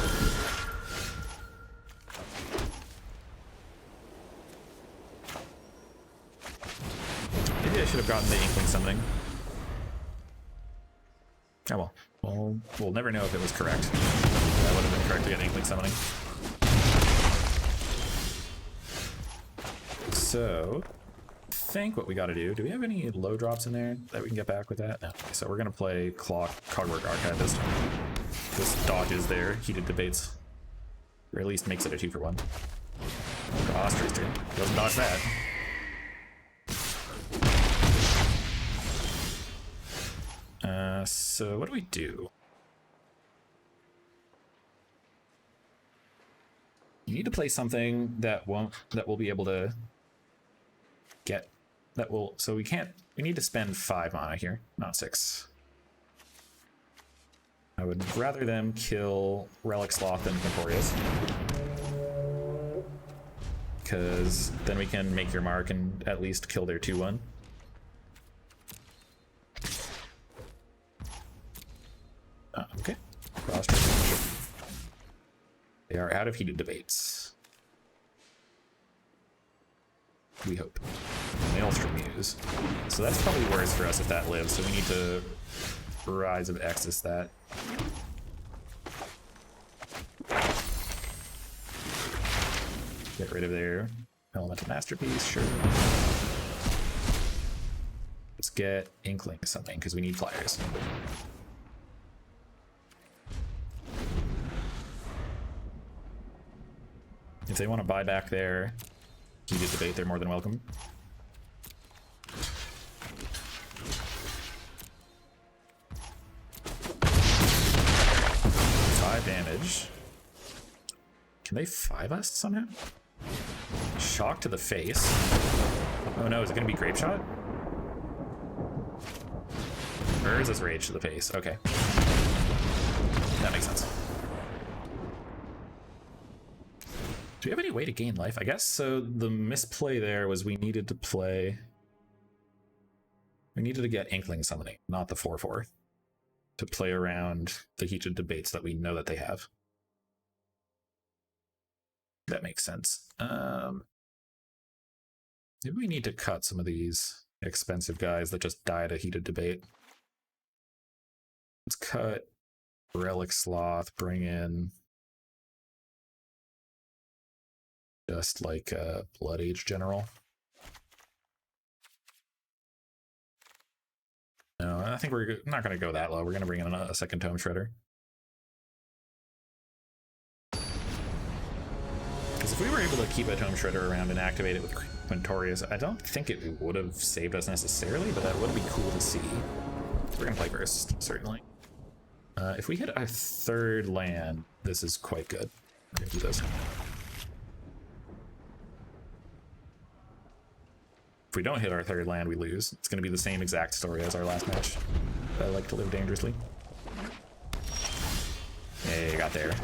Maybe I should have gotten the Inkling Summoning. Oh well. We'll never know if it was correct. That would have been correct to get Inkling Summoning. So, I think what we got to do we have any low drops in there that we can get back with that? No. Okay, so we're going to play Clockwork Archive this time. This dodges their Heated Debates. Or at least makes it a 2-for-1. Ostrich turn. Doesn't dodge that. So what do we do? You need to play something that will be able to get, so we need to spend 5 mana here, not 6. I would rather them kill Relic Sloth than Victorious, because then we can Make Your Mark and at least kill their 2/1. Okay. They are out of Heated Debates. We hope. They Maelstrom Muse. So that's probably worse for us if that lives, so we need to Rise of Exis that. Get rid of their Elemental Masterpiece, sure. Let's get Inkling something, because we need flyers. If they want to buy back their Heated Debate, they're more than welcome. 5 damage. Can they 5 us somehow? Shock to the face. Oh no, is it going to be Grape Shot? Or is this Rage to the face? Okay. That makes sense. Do we have any way to gain life? I guess so. The misplay there was we needed to play. We needed to get Inkling Summoning, not the 4/4, to play around the Heated Debates that we know that they have. That makes sense. Maybe we need to cut some of these expensive guys that just died a Heated Debate. Let's cut Relic Sloth, bring in just like a Blood Age General. No, I think we're not going to go that low. We're going to bring in a second Tome Shredder. Because if we were able to keep a Tome Shredder around and activate it with Quintorius, I don't think it would have saved us necessarily, but that would be cool to see. We're going to play first, certainly. If we hit a 3rd land, this is quite good. We're going to do this. If we don't hit our 3rd land, we lose. It's going to be the same exact story as our last match. I like to live dangerously. Hey, got there.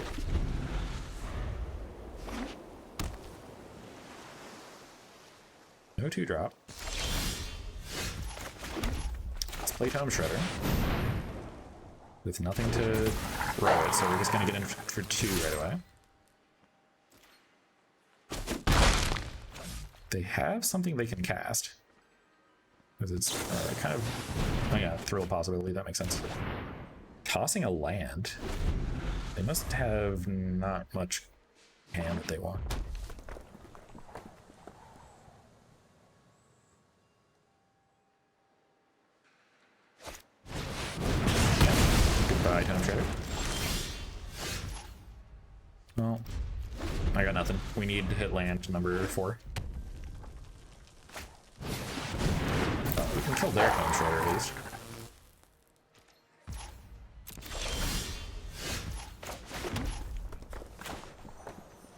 No 2-drop. Let's play Tome Shredder. With nothing to throw it, so we're just going to get in for 2 right away. They have something they can cast. Because it's kind of... Oh yeah, Thrill Possibility, that makes sense. Tossing a land. They must have not much hand that they want. Goodbye, Tome Shredder. Well, I got nothing. We need to hit land number 4. We can kill their Tome Shredder at least.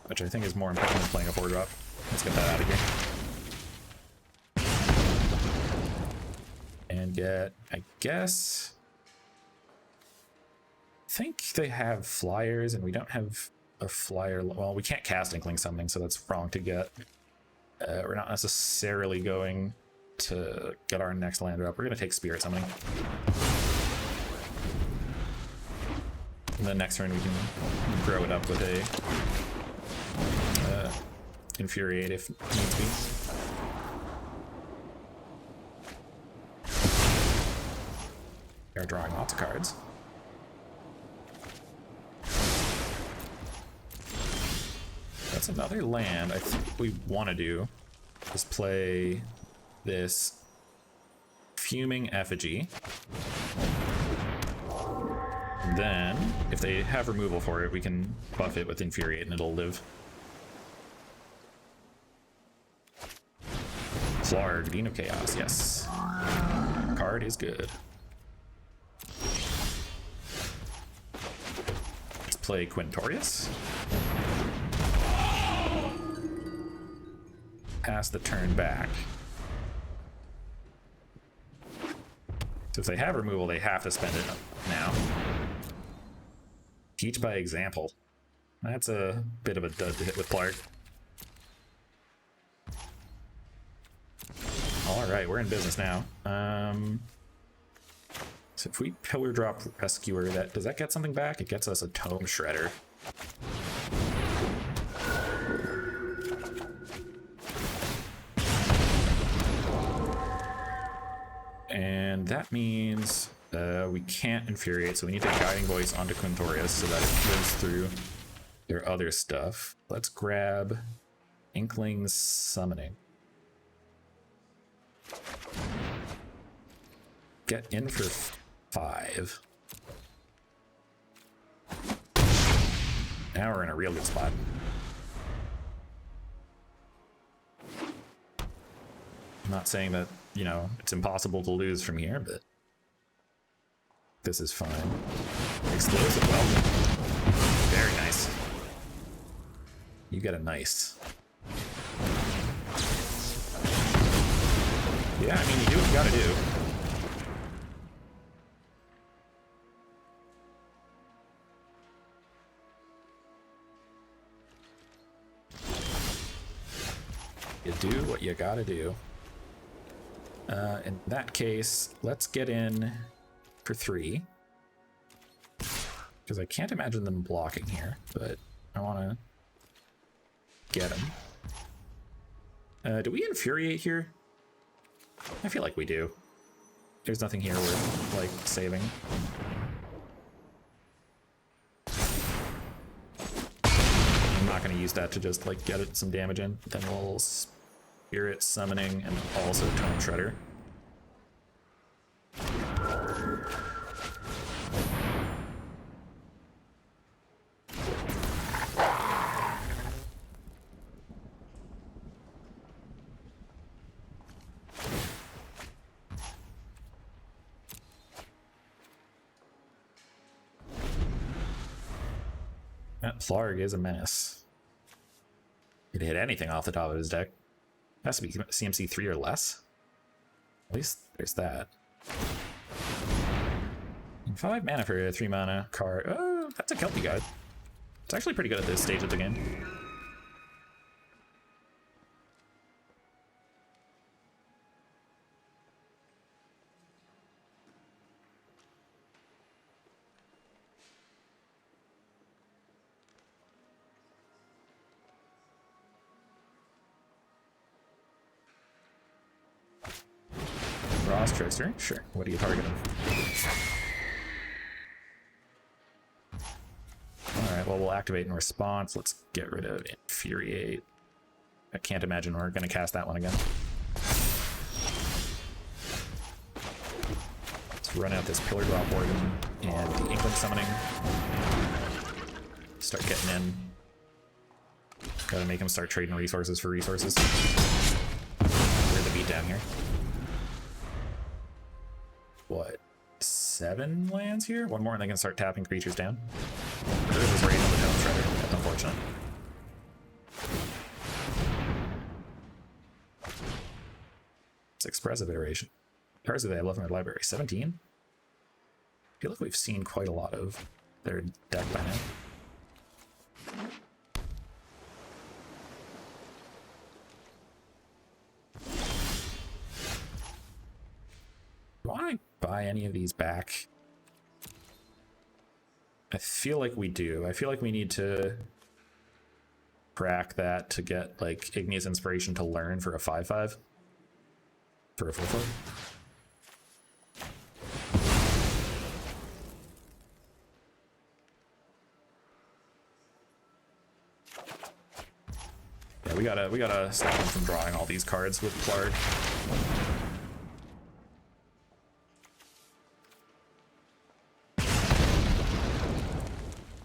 Which I think is more important than playing a 4-drop. Let's get that out of here. And get, I guess... I think they have flyers, and we don't have a flyer. Well, we can't cast Inkling Summoning, so that's wrong to get. We're not necessarily going to get our next land drop. We're going to take Spirit Summoning. And then next turn we can grow it up with a Infuriate if needs be. They're drawing lots of cards. That's another land. I think what we want to do is play this Fuming Effigy. Then, if they have removal for it, we can buff it with Infuriate and it'll live. Flarg, Dean of Chaos, yes. Card is good. Let's play Quintorius. Pass the turn back. So if they have removal, they have to spend it now. Teach by example. That's a bit of a dud to hit with Flarg. Alright, we're in business now. So if we Pillar Drop Rescuer, does that get something back? It gets us a Tome Shredder. And that means we can't Infuriate, so we need to Guiding Voice onto Quintorius so that it lives through their other stuff. Let's grab Inkling's Summoning. Get in for 5. Now we're in a real good spot. I'm not saying that, you know, it's impossible to lose from here, but this is fine. Explosive welcome. Very nice. You get a nice. Yeah, I mean, you do what you gotta do. You do what you gotta do. In that case, let's get in for 3. Because I can't imagine them blocking here, but I want to get them. Do we Infuriate here? I feel like we do. There's nothing here worth, like, saving. I'm not going to use that to just, like, get it some damage in. Then we'll Spirit Summoning and also Tome Shredder. That Flarg is a menace. He'd hit anything off the top of his deck. Has to be CMC 3 or less. At least there's that. 5 mana for a 3 mana card. Oh, that's a Kelpie guide. It's actually pretty good at this stage of the game. Trickster, sure. What are you targeting? Alright, well, we'll activate in response. Let's get rid of Infuriate. I can't imagine we're going to cast that one again. Let's run out this Pillar Drop Organ and the Inkling Summoning. Start getting in. Gotta make him start trading resources for resources. We're the beat down here. What, 7 lands here? One more and they can start tapping creatures down. There's this raid on the Tome Shredder. That's unfortunate. It's Expressive Iteration. Cards that I love in their library. 17? I feel like we've seen quite a lot of their deck by now. Do I want to buy any of these back? I feel like we do. I feel like we need to crack that to get, like, Igneous Inspiration to learn for a 5/5. For a 4/4. Yeah, we gotta stop him from drawing all these cards with Plarg.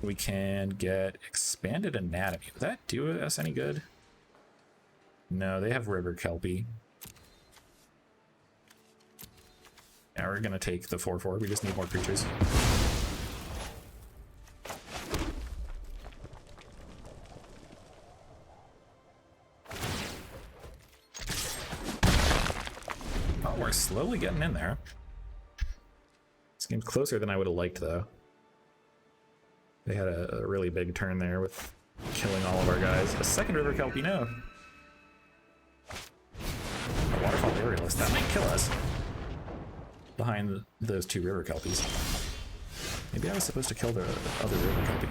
We can get Expanded Anatomy. Would that do us any good? No, they have River Kelpie. Now we're gonna take the 4/4. We just need more creatures. Oh, we're slowly getting in there. This game's closer than I would have liked, though. They had a really big turn there with killing all of our guys. A second River Kelpie, no. A Waterfall Aerialist, that might kill us. Behind those 2 River Kelpies. Maybe I was supposed to kill the other River Kelpie.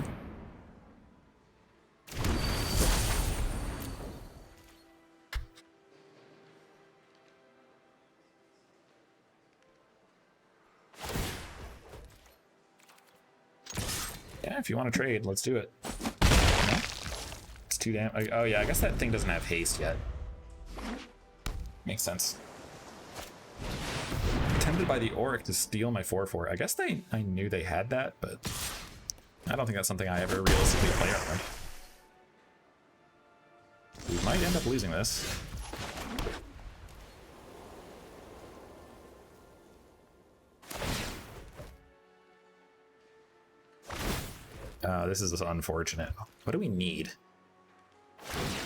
Yeah, if you want to trade, let's do it. No? It's too damn. Oh yeah, I guess that thing doesn't have haste yet. Makes sense. Tempted by the Auric to steal my 4/4. I guess I knew they had that, but I don't think that's something I ever realistically play on. We might end up losing this. This is unfortunate. What do we need?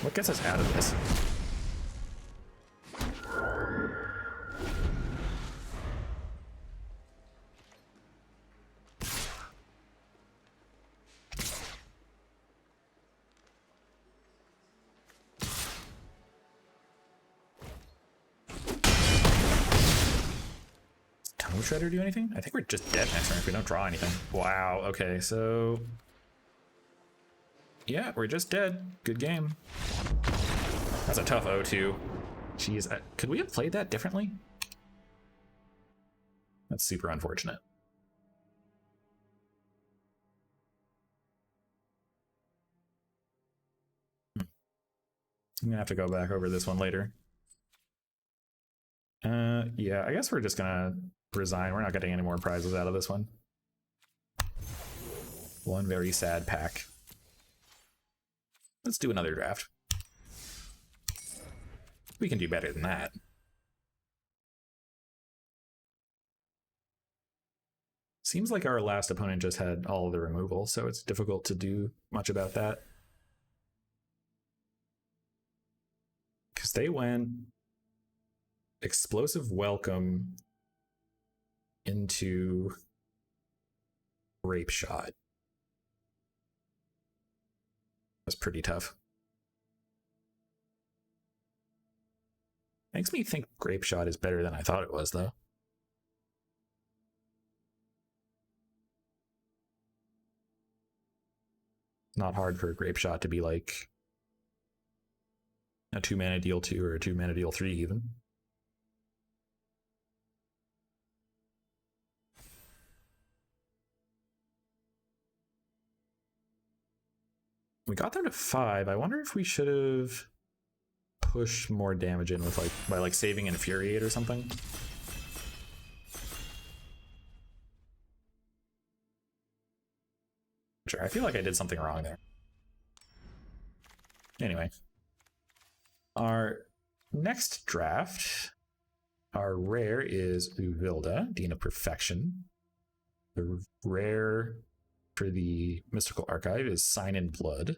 What gets us out of this? Shredder do anything? I think we're just dead next turn if we don't draw anything. Wow, okay, so yeah, we're just dead. Good game. That's a tough 0-2. Jeez, could we have played that differently? That's super unfortunate. I'm gonna have to go back over this one later. Yeah, I guess we're just gonna resign. We're not getting any more prizes out of this one. One very sad pack. Let's do another draft. We can do better than that. Seems like our last opponent just had all of the removal, so it's difficult to do much about that. Because they went Explosive Welcome into Grape Shot. That's pretty tough. Makes me think Grape Shot is better than I thought it was, though. Not hard for a Grape Shot to be like a 2-mana deal 2 or a 2-mana deal 3 even. We got them to 5. I wonder if we should have pushed more damage in with by saving Infuriate or something. Sure, I feel like I did something wrong there. Anyway, our next draft, our rare is Uvilda, Dean of Perfection. The rare for the Mystical Archive is Sign in Blood.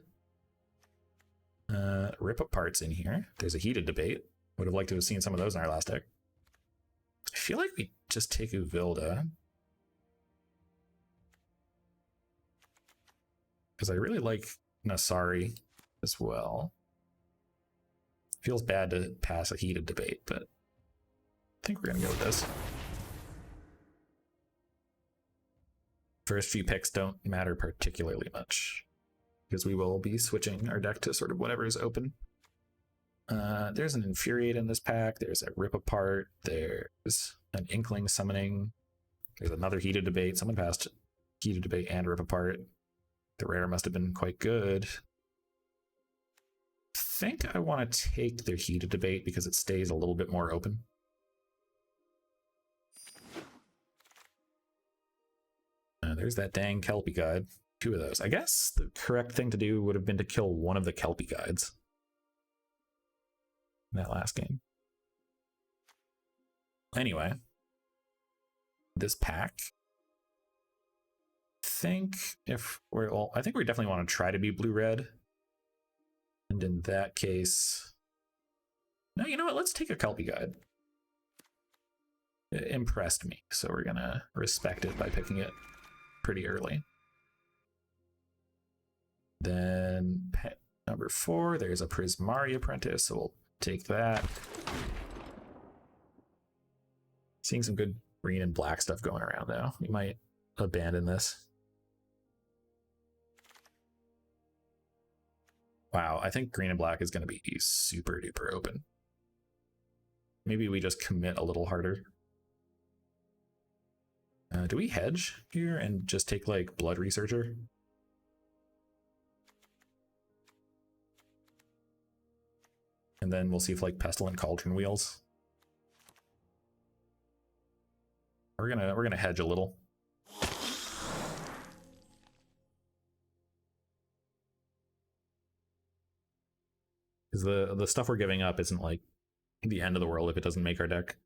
Rip Apart's in here. There's a Heated Debate. Would have liked to have seen some of those in our last deck. I feel like we just take Uvilda. Because I really like Nasari as well. Feels bad to pass a Heated Debate, but I think we're going to go with this. First few picks don't matter particularly much, because we will be switching our deck to sort of whatever is open. There's an Infuriate in this pack. There's a Rip Apart. There's an Inkling Summoning. There's another Heated Debate. Someone passed Heated Debate and Rip Apart. The rare must have been quite good. I think I want to take their Heated Debate because it stays a little bit more open. There's that dang Kelpie Guide. 2 of those. I guess the correct thing to do would have been to kill one of the Kelpie Guides in that last game. Anyway, this pack. I think we definitely want to try to be blue-red. And in that case, no, you know what? Let's take a Kelpie Guide. It impressed me, so we're gonna respect it by picking it pretty early. Then pet number 4, there's a Prismari Apprentice, so we'll take that. Seeing some good green and black stuff going around though. We might abandon this. Wow, I think green and black is going to be super duper open. Maybe we just commit a little harder. Do we hedge here and just take like Blood Researcher? And then we'll see if like Pestilent Cauldron Wheels. We're gonna hedge a little. Because the stuff we're giving up isn't like the end of the world if it doesn't make our deck.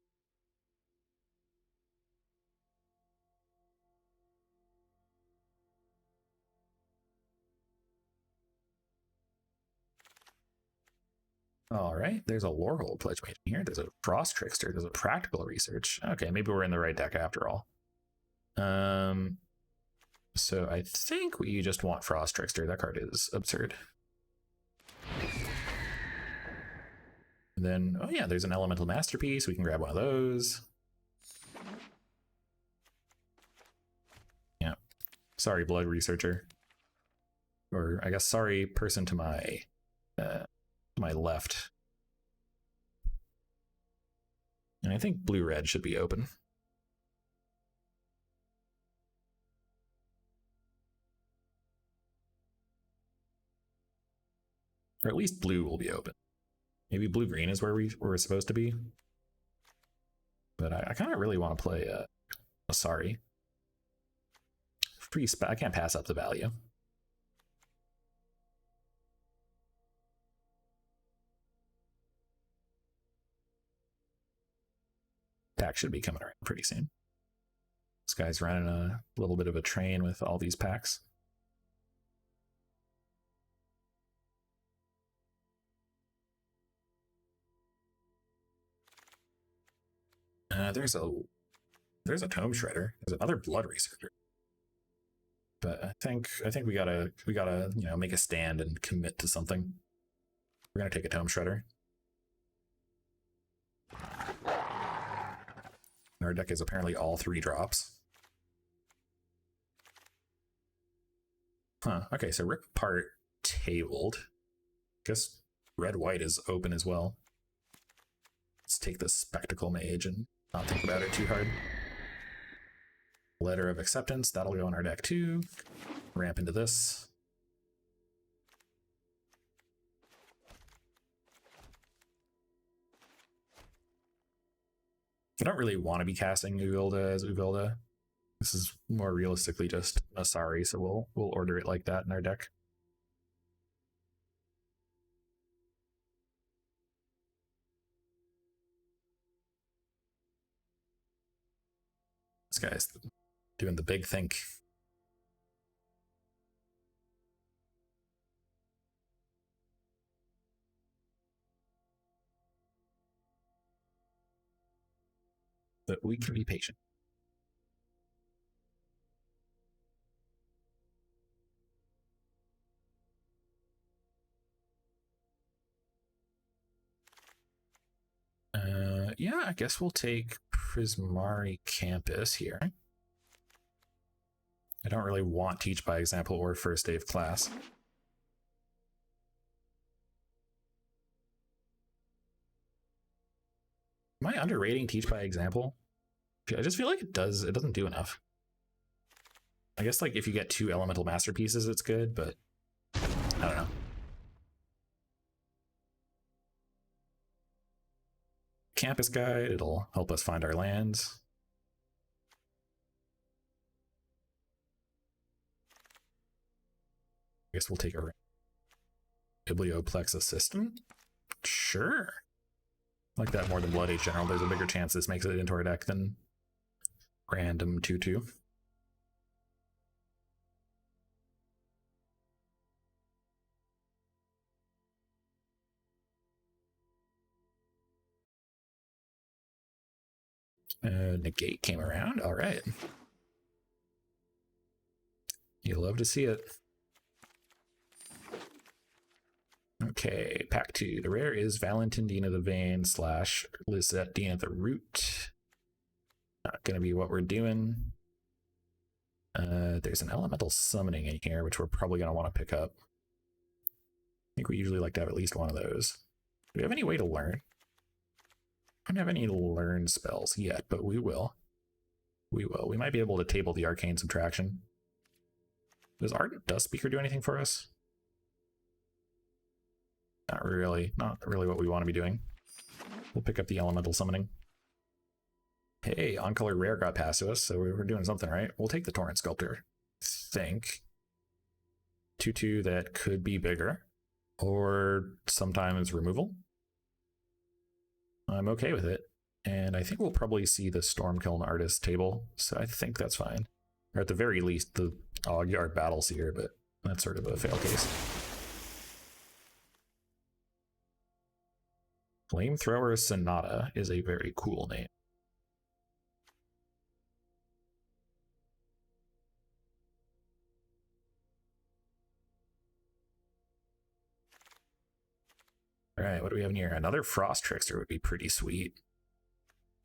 All right, there's a Lorehold Pledge Mage here. There's a Frost Trickster. There's a Practical Research. Okay, maybe we're in the right deck after all. So I think we just want Frost Trickster. That card is absurd. And then, oh yeah, there's an Elemental Masterpiece. We can grab one of those. Yeah. Sorry, Blood Researcher. Or I guess sorry, person to my left. And I think blue-red should be open. Or at least blue will be open. Maybe blue-green is where we're supposed to be. But I kind of really want to play a sorry. I can't pass up the value. Pack should be coming around pretty soon. This guy's running a little bit of a train with all these packs. There's a Tome Shredder. There's another Blood Researcher. But I think we gotta make a stand and commit to something. We're gonna take a Tome Shredder. Our deck is apparently all 3 drops. Huh, okay, so Rip Apart tabled. Guess red-white is open as well. Let's take the Spectacle Mage and not think about it too hard. Letter of Acceptance, that'll go in our deck too. Ramp into this. I don't really want to be casting Uvilda as Uvilda. This is more realistically just Asari, so we'll order it like that in our deck. This guy's doing the big think. But we can be patient. Yeah, I guess we'll take Prismari Campus here. I don't really want Teach by Example or First Day of Class. Am I underrating Teach by Example? I just feel like it doesn't do enough. I guess like if you get 2 Elemental Masterpieces, it's good, but I don't know. Campus Guide, it'll help us find our lands. I guess we'll take a Biblioplex Assistant. Sure. I like that more than Blood Age General. There's a bigger chance this makes it into our deck than random 2/2. Negate came around. All right. You love to see it. Okay, pack 2. The rare is Valentindina the Vein / Lizette Dina the Root. Not gonna be what we're doing. There's an elemental summoning in here, which we're probably gonna want to pick up. I think we usually like to have at least one of those. Do we have any way to learn? I don't have any learn spells yet, but we will. We will. We might be able to table the Arcane Subtraction. Does Ardent Dust Speaker do anything for us? Not really what we want to be doing. We'll pick up the elemental summoning. Hey, on-color rare got past us, so we're doing something right. We'll take the Torrent Sculptor. Think 2/2 that could be bigger, or sometimes removal. I'm okay with it, and I think we'll probably see the Stormkiln Artist table, so I think that's fine. Or at the very least, the Ogyard Battle Seer, but that's sort of a fail case. Flamethrower Sonata is a very cool name. All right, what do we have in here? Another Frost Trickster would be pretty sweet.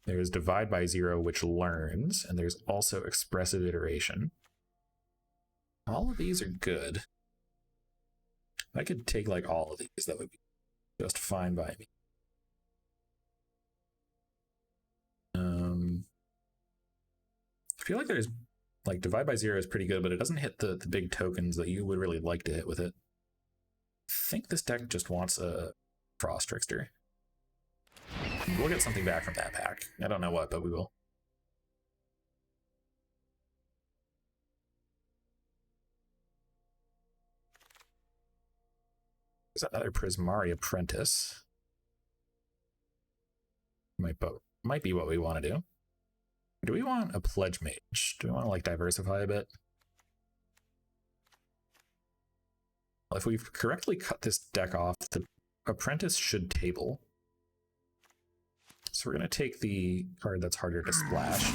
There's Divide by Zero, which learns, and there's also Expressive Iteration. All of these are good. I could take like all of these, that would be just fine by me. I feel like there's like Divide by Zero is pretty good, but it doesn't hit the big tokens that you would really like to hit with it. I think this deck just wants a Frost Trickster. We'll get something back from that pack. I don't know what, but we will. There's another Prismari Apprentice. Might be what we want to do. Do we want a Pledge Mage? Do we want to like diversify a bit? Well, if we've correctly cut this deck off, the Apprentice should table. So we're going to take the card that's harder to splash.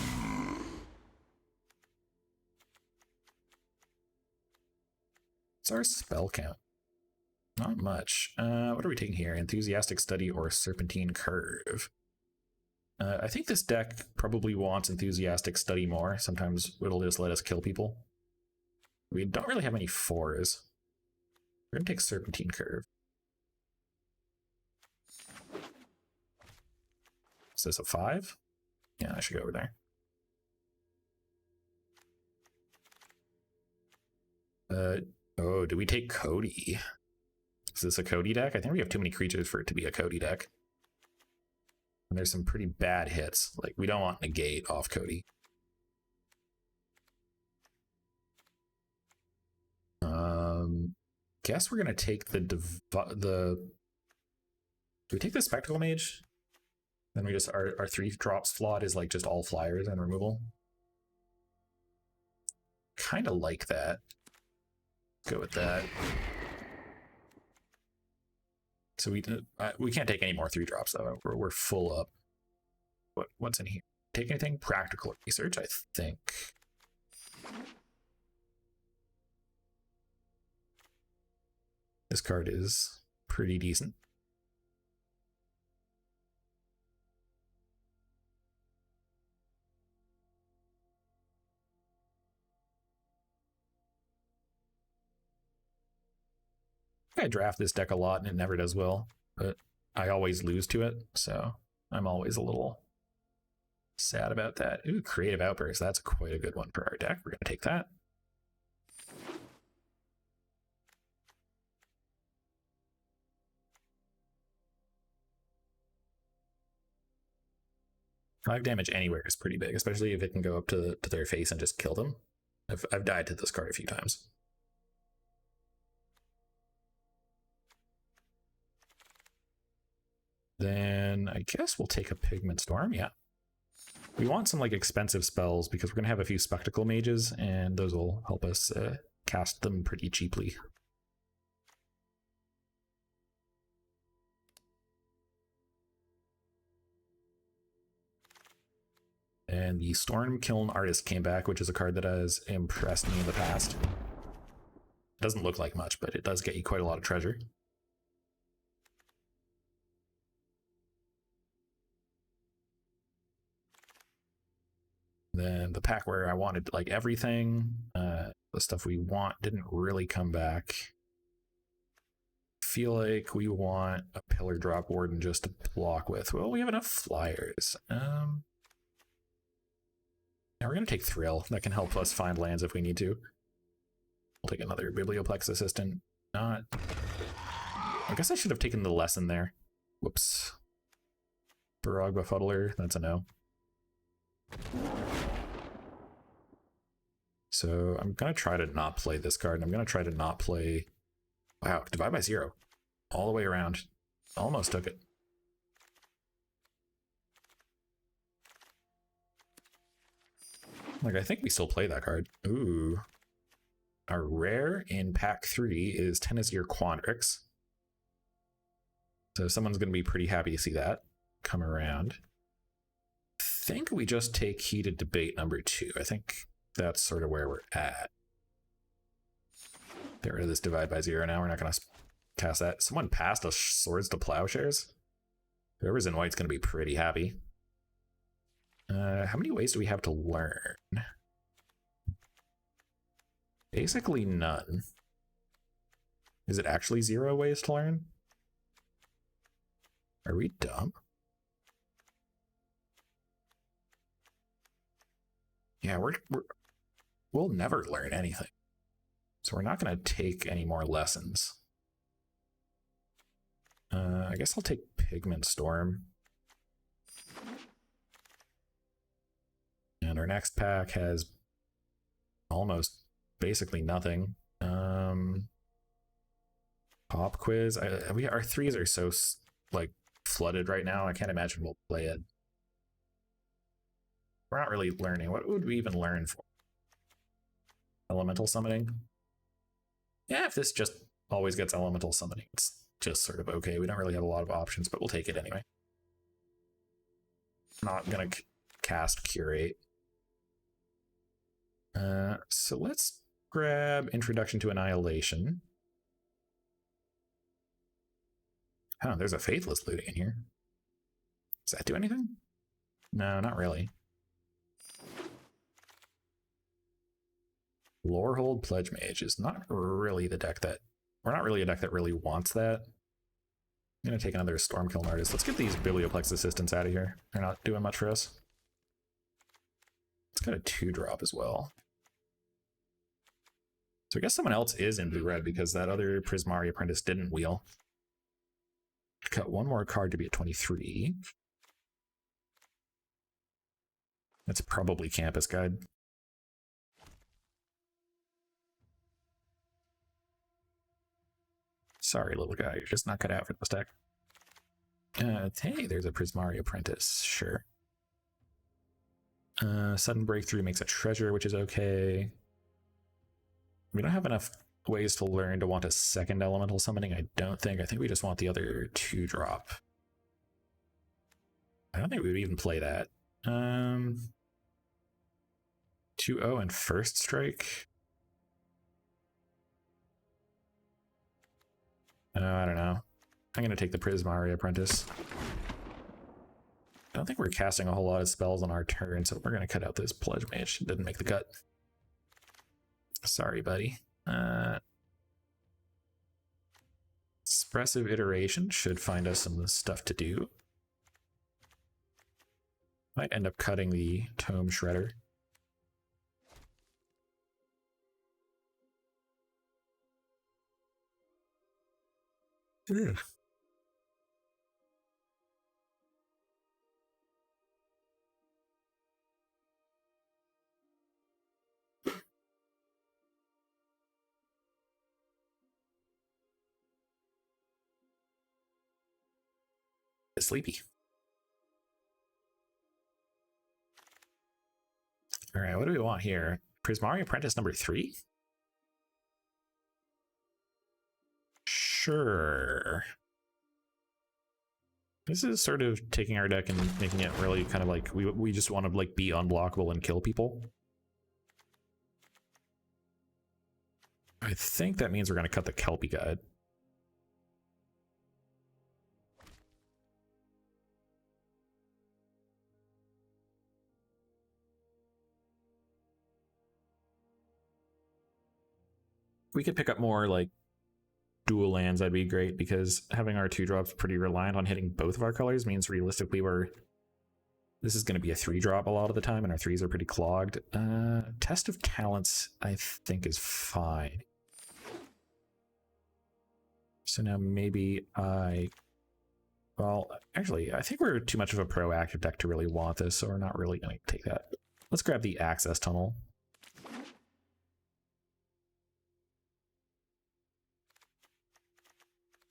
What's our spell count? Not much. What are we taking here? Enthusiastic Study or Serpentine Curve? I think this deck probably wants Enthusiastic Study more. Sometimes it'll just let us kill people. We don't really have any 4s. We're going to take Serpentine Curve. Is this a 5? Yeah, I should go over there. Oh, do we take Cody? Is this a Cody deck? I think we have too many creatures for it to be a Cody deck. And there's some pretty bad hits. Like, we don't want Negate off Cody. Guess we're gonna take do we take the Spectacle Mage? Then we just, our 3-drop slot is like just all flyers and removal. Kind of like that. Go with that. So we can't take any more 3-drops though. We're full up. What's in here? Take anything? Practical Research, I think. This card is pretty decent. I draft this deck a lot and it never does well, but I always lose to it, so I'm always a little sad about that. Ooh, Creative Outburst. That's quite a good one for our deck. We're going to take that. Five damage anywhere is pretty big, especially if it can go up to their face and just kill them. I've died to this card a few times. Then I guess we'll take a Pigment Storm, yeah. We want some like expensive spells because we're going to have a few Spectacle Mages, and those will help us cast them pretty cheaply. And the Stormkiln Artist came back, which is a card that has impressed me in the past. It doesn't look like much, but it does get you quite a lot of treasure. Then the pack where I wanted like everything, the stuff we want didn't really come back. Feel like we want a Pillar Drop Warden just to block with. Well, we have enough flyers. Now we're going to take Thrill. That can help us find lands if we need to. We'll take another Biblioplex Assistant. Not I guess I should have taken the lesson there. Whoops. Barog Befuddler, that's a no. So I'm going to try to not play this card, and I'm going to try to not play... Wow, divide by 0. All the way around. Almost took it. Like, I think we still play that card. Ooh. Our rare in pack 3 is Tenazir Quandrix. So someone's going to be pretty happy to see that come around. I think we just take Heated Debate number 2. I think that's sort of where we're at. Get rid of this Divide by 0 now. We're not going to cast that. Someone passed a Swords to Plowshares. Whoever's in white's going to be pretty happy. How many ways do we have to learn? Basically none. Is it actually 0 ways to learn? Are we dumb? Yeah, we'll never learn anything. So we're not going to take any more lessons. I guess I'll take Pigment Storm. And our next pack has almost basically nothing. Pop Quiz. Our 3s are so like flooded right now. I can't imagine we'll play it. We're not really learning. What would we even learn for? Elemental Summoning? Yeah, if this just always gets Elemental Summoning, it's just sort of okay. We don't really have a lot of options, but we'll take it anyway. Not gonna cast Curate. So let's grab Introduction to Annihilation. Oh, there's a Faithless looting in here. Does that do anything? No, not really. Lorehold Pledge Mage is not really the deck that... We're not really a deck that really wants that. I'm going to take another Stormkiln Artist. Let's get these Biblioplex Assistants out of here. They're not doing much for us. It's got a 2-drop as well. So I guess someone else is in blue-red because that other Prismari Apprentice didn't wheel. Cut one more card to be at 23. That's probably Campus Guide. Sorry, little guy, you're just not cut out for this deck. Hey, there's a Prismari Apprentice, sure. Sudden Breakthrough makes a treasure, which is okay. We don't have enough ways to learn to want a second Elemental Summoning, I don't think. I think we just want the other 2-drop. I don't think we would even play that. 2-0 and First Strike. I don't know. I'm going to take the Prismari Apprentice. I don't think we're casting a whole lot of spells on our turn, so we're going to cut out this Pledge Mage. It didn't make the cut. Sorry, buddy. Expressive Iteration should find us some stuff to do. Might end up cutting the Tome Shredder. Ugh. Sleepy. All right, what do we want here? Prismari Apprentice number 3? Sure. This is sort of taking our deck and making it really kind of like we just want to like be unblockable and kill people. I think that means we're going to cut the Kelpie Guide. We could pick up more like dual lands, that'd be great, because having our 2-drops pretty reliant on hitting both of our colors means realistically this is going to be a 3-drop a lot of the time, and our 3s are pretty clogged. Test of Talents, I think, is fine. So now maybe well, actually, I think we're too much of a proactive deck to really want this, so we're not really going to take that. Let's grab the access tunnel.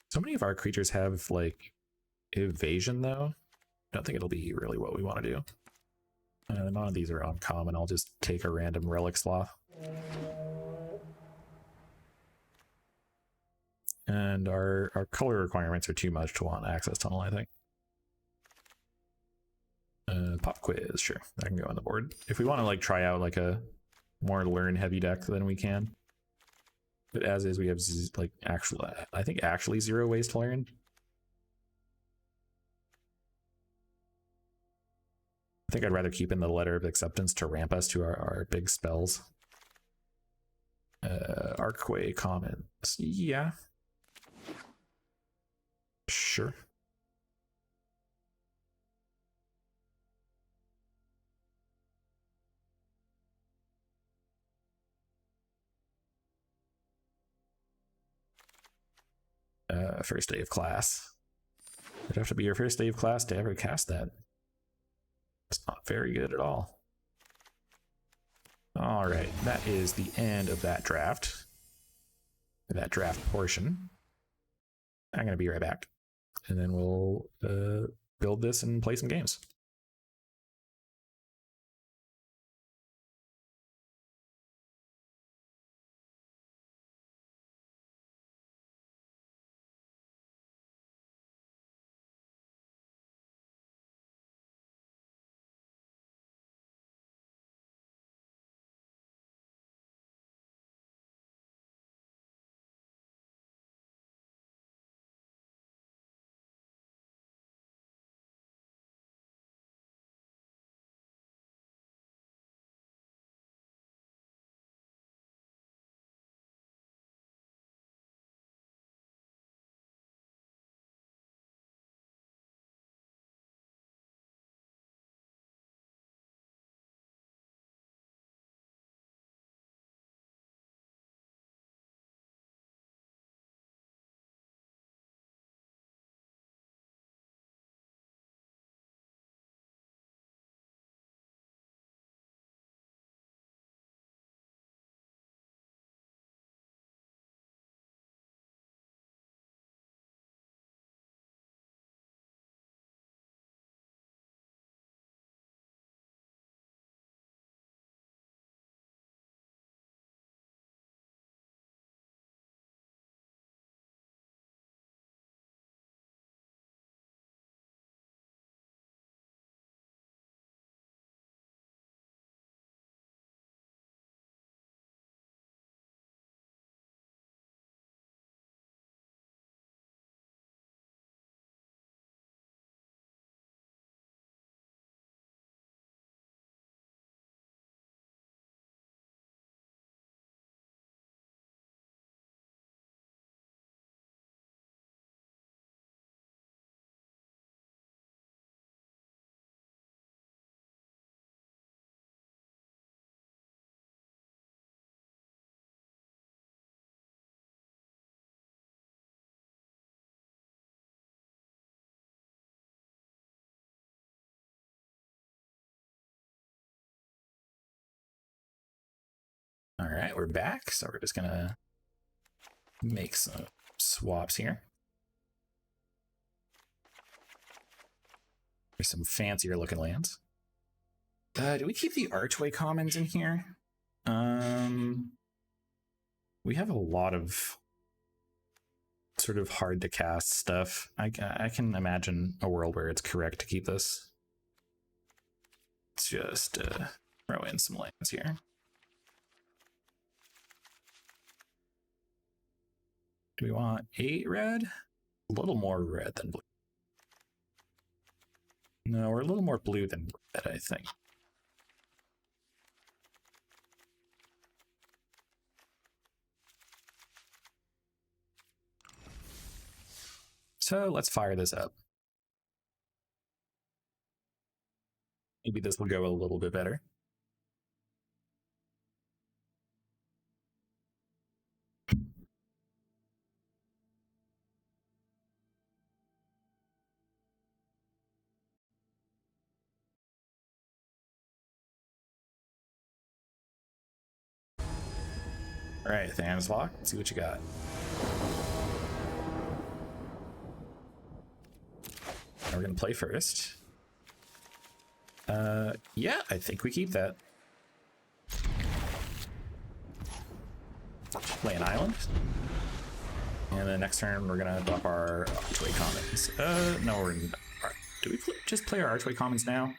So many of our creatures have, like, evasion, though. I don't think it'll be really what we want to do. None of these are uncommon. I'll just take a random Relic Sloth. And our color requirements are too much to want access tunnel, I think. Pop quiz, sure, that can go on the board. If we want to like try out like a more learn heavy deck, then we can. But as is, we have like I think actually 0 ways to learn. I think I'd rather keep in the letter of acceptance to ramp us to our big spells. Arcway comments, yeah, sure. First day of class. It'd have to be your first day of class to ever cast that. It's not very good at all. All right, that is the end of that draft. That draft portion. I'm going to be right back. And then we'll build this and play some games. All right, we're back. So we're just going to make some swaps here. There's some fancier looking lands. Do we keep the Archway commons in here? We have a lot of sort of hard to cast stuff. I can imagine a world where it's correct to keep this. Let's just throw in some lands here. Do we want 8 red? A little more red than blue. No, we're a little more blue than red, I think. So let's fire this up. Maybe this will go a little bit better. All right, Thanos Lock. Let's see what you got. We're gonna play first. Yeah, I think we keep that. Play an island. And then next turn we're gonna drop our Archway Commons. No, do we just play our Archway Commons now?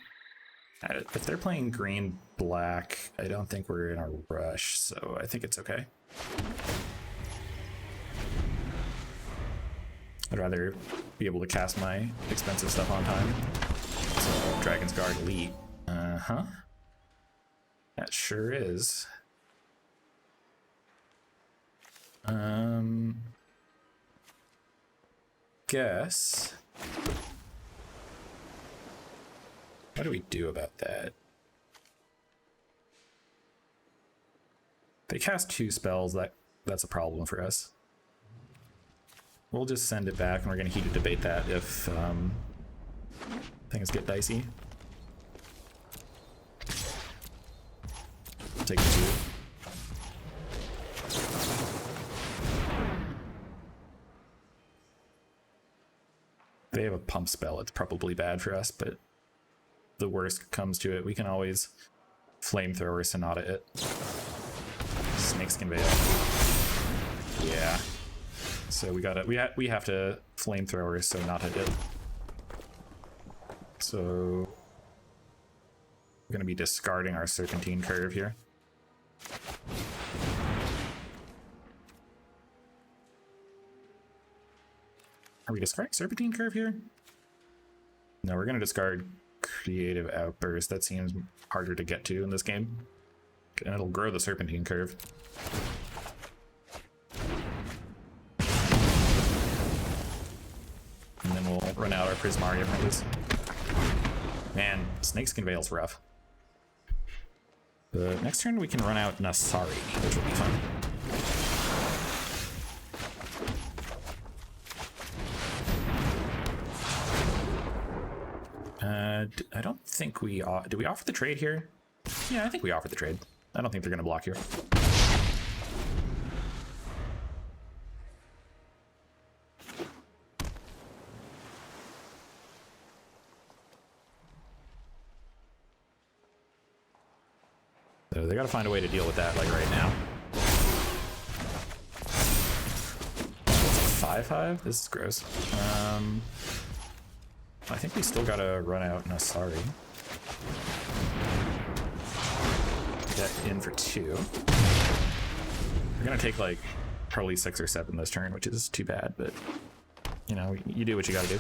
If they're playing green black, I don't think we're in a rush, so I think it's okay. I'd rather be able to cast my expensive stuff on time. So Dragon's Guard Elite. Uh-huh. That sure is. Guess. What do we do about that? They cast 2 spells, that's a problem for us. We'll just send it back and we're gonna heat to debate that if things get dicey. Take the 2. They have a pump spell, it's probably bad for us, but the worst comes to it, we can always Flamethrower Sonata it. Snakeskin Veil. Yeah. So we have to Flamethrower Sonata it. So we're gonna be discarding our Serpentine Curve here. Are we discarding Serpentine Curve here? No, we're gonna discard Creative Outburst. That seems harder to get to in this game. And it'll grow the Serpentine Curve. And then we'll run out our Prismari Apprentice. Man, Snakeskin Veil's rough. But next turn we can run out Nasari, which will be fun. I don't think we... do we offer the trade here? Yeah, I think we offer the trade. I don't think they're going to block here. So they got to find a way to deal with that, like, right now. It's a 5/5? This is gross. I think we still gotta run out Nasari. Get in for 2. We're gonna take like probably 6 or 7 this turn, which is too bad, but you know, you do what you gotta do.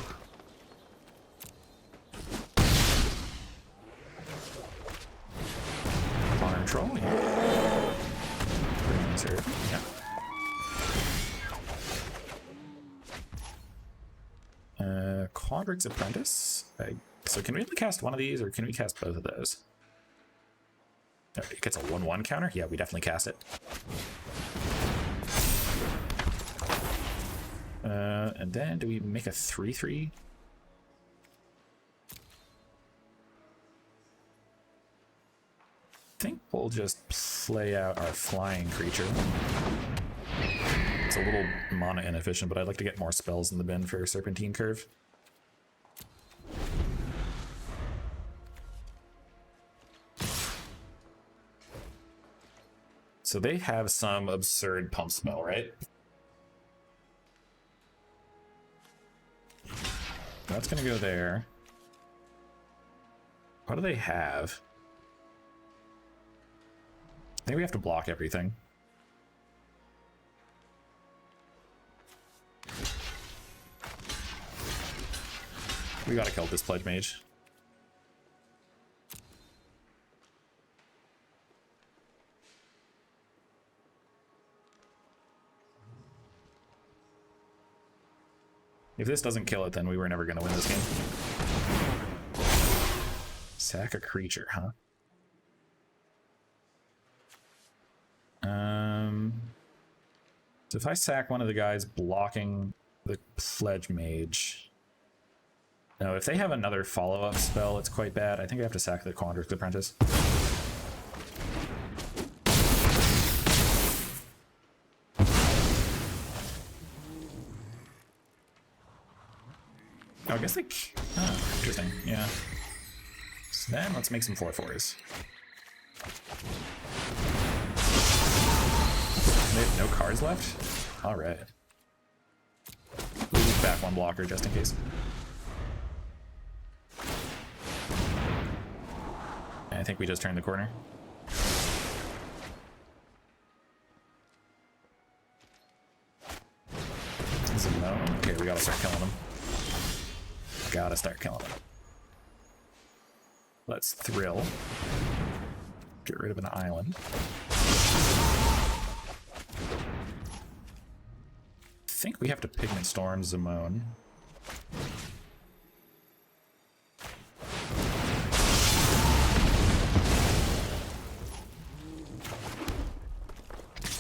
Control, yeah. Yeah. Quadric's Apprentice. So can we only cast one of these, or can we cast both of those? It gets a 1/1 counter? Yeah, we definitely cast it. And then do we make a 3/3? I think we'll just play out our flying creature. It's a little mana inefficient, but I'd like to get more spells in the bin for Serpentine Curve. So they have some absurd pump spell, right? That's gonna go there. What do they have? I think we have to block everything. We gotta kill this Pledge Mage. If this doesn't kill it, then we were never going to win this game. Sack a creature, huh? So if I sack one of the guys blocking the Pledge Mage... No, if they have another follow-up spell, it's quite bad. I think I have to sack the Quandrix Apprentice. guess like, oh, interesting, yeah. So then let's make some 4/4s. They have no cards left? Alright. Leave back one blocker just in case. I think we just turned the corner. Okay, we gotta start killing them. Gotta start killing them. Let's thrill. Get rid of an island. I think we have to Pigment Storm Zimone.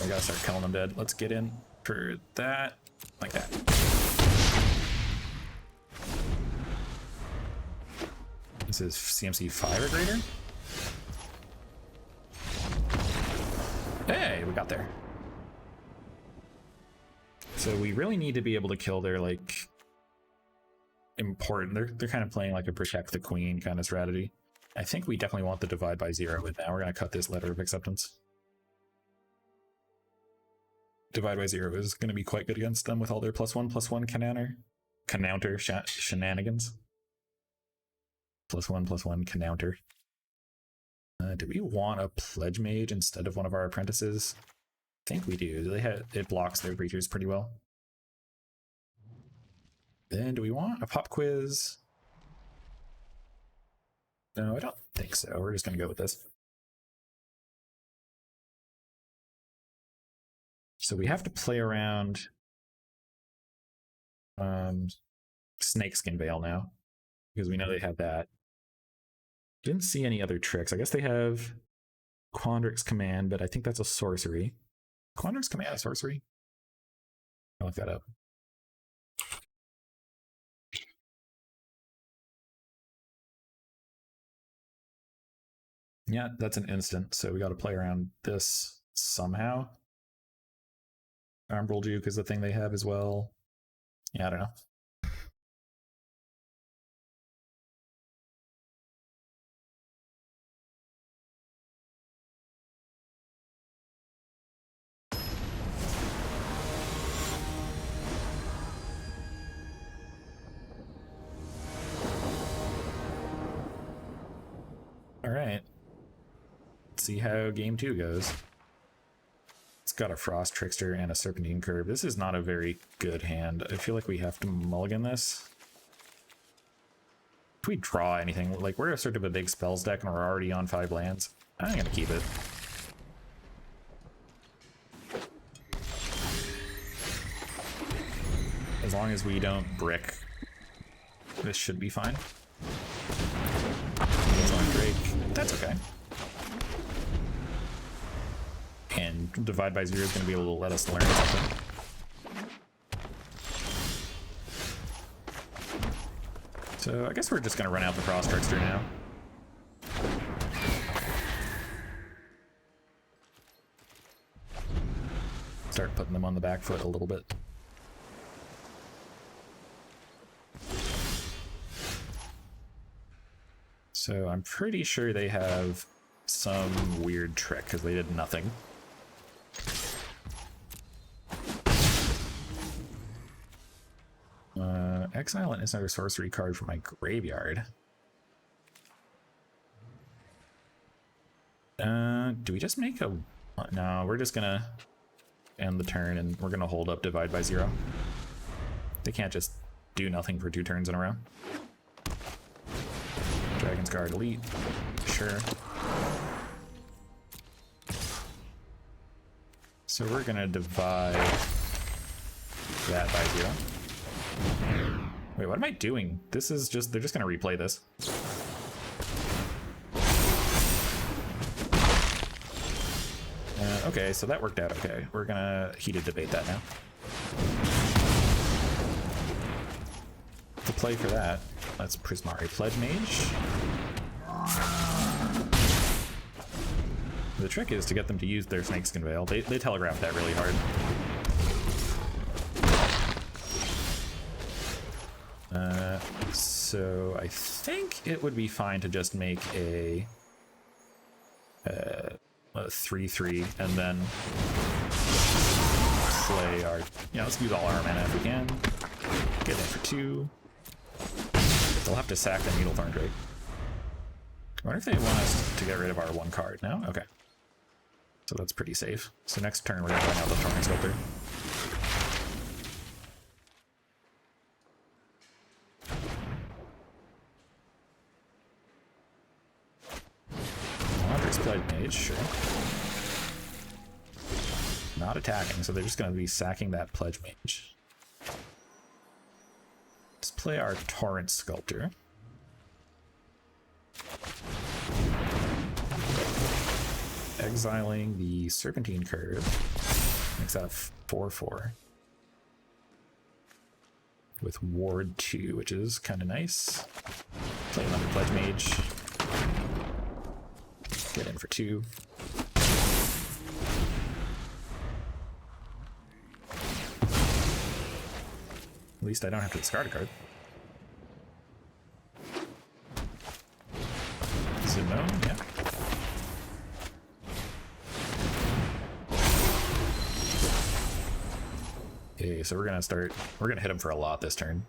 I gotta start killing them dead. Let's get in for that. Like that. This is CMC 5 or greater. Hey, we got there. So we really need to be able to kill their like important. They're kind of playing like a protect the queen kind of strategy. I think we definitely want the divide by 0, but now we're gonna cut this letter of acceptance. Divide by 0 is going to be quite good against them with all their +1/+1 counter shenanigans. +1/+1 counter. Do we want a pledge mage instead of one of our apprentices? I think we do. It blocks their creatures pretty well. Then do we want a pop quiz? No, I don't think so. We're just going to go with this. So we have to play around Snakeskin Veil now, because we know they have that. Didn't see any other tricks. I guess they have Quandrix Command, but I think that's a sorcery. Quandrix Command a sorcery? I'll look that up. Yeah, that's an instant, so we got to play around this somehow. Umbral Juke is the thing they have as well. Yeah, I don't know. All right. Let's see how game 2 goes. It's got a Frost Trickster and a Serpentine Curve. This is not a very good hand. I feel like we have to mulligan this. If we draw anything, like we're sort of a big spells deck and we're already on 5 lands, I'm gonna keep it. As long as we don't brick, this should be fine. It's on Drake. That's okay. And divide by 0 is going to be able to let us learn something. So I guess we're just going to run out the Frost Trickster now. Start putting them on the back foot a little bit. So I'm pretty sure they have some weird trick because they did nothing. Exile an instant sorcery card from my graveyard. Do we just make a... No, we're just gonna end the turn and we're gonna hold up divide by 0. They can't just do nothing for 2 turns in a row. Dragon's Guard Elite. Sure. So we're gonna divide that by 0. Wait, what am I doing? This is just, they're just gonna replay this. Okay, so that worked out okay. We're gonna heated debate that now. To play for that, let's Prismari Pledge Mage. The trick is to get them to use their Snakeskin Veil. They telegraphed that really hard. So I think it would be fine to just make a 3/3 and then play our, let's use all our mana if we can. Get in for 2. They'll have to sack the Needlethorn Drake. I wonder if they want us to get rid of our 1 card. No? Okay. So that's pretty safe. So next turn we're going to bring out the Thorn Sculptor. Pledge Mage, sure. Not attacking, so they're just going to be sacking that Pledge Mage. Let's play our Torrent Sculptor. Exiling the Serpentine Curve. Makes that a 4/4. With Ward 2, which is kind of nice. Play another Pledge Mage. Get in for 2. At least I don't have to discard a card. Simone, yeah. Okay, so we're gonna hit him for a lot this turn.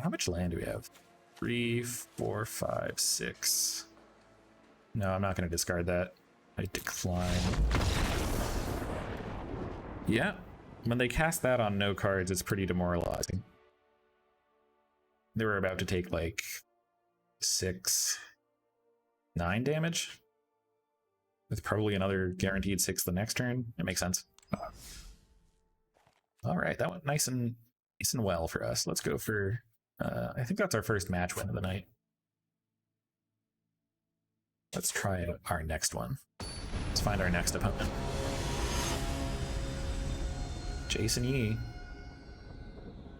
How much land do we have? 3, 4, 5, 6. No, I'm not going to discard that. I decline. Yeah, when they cast that on no cards, it's pretty demoralizing. They were about to take like 6, 9 damage. With probably another guaranteed 6 the next turn. It makes sense. All right, that went nice and well for us. Let's go for... I think that's our first match win of the night. Let's try out our next one. Let's find our next opponent. Jason Yee.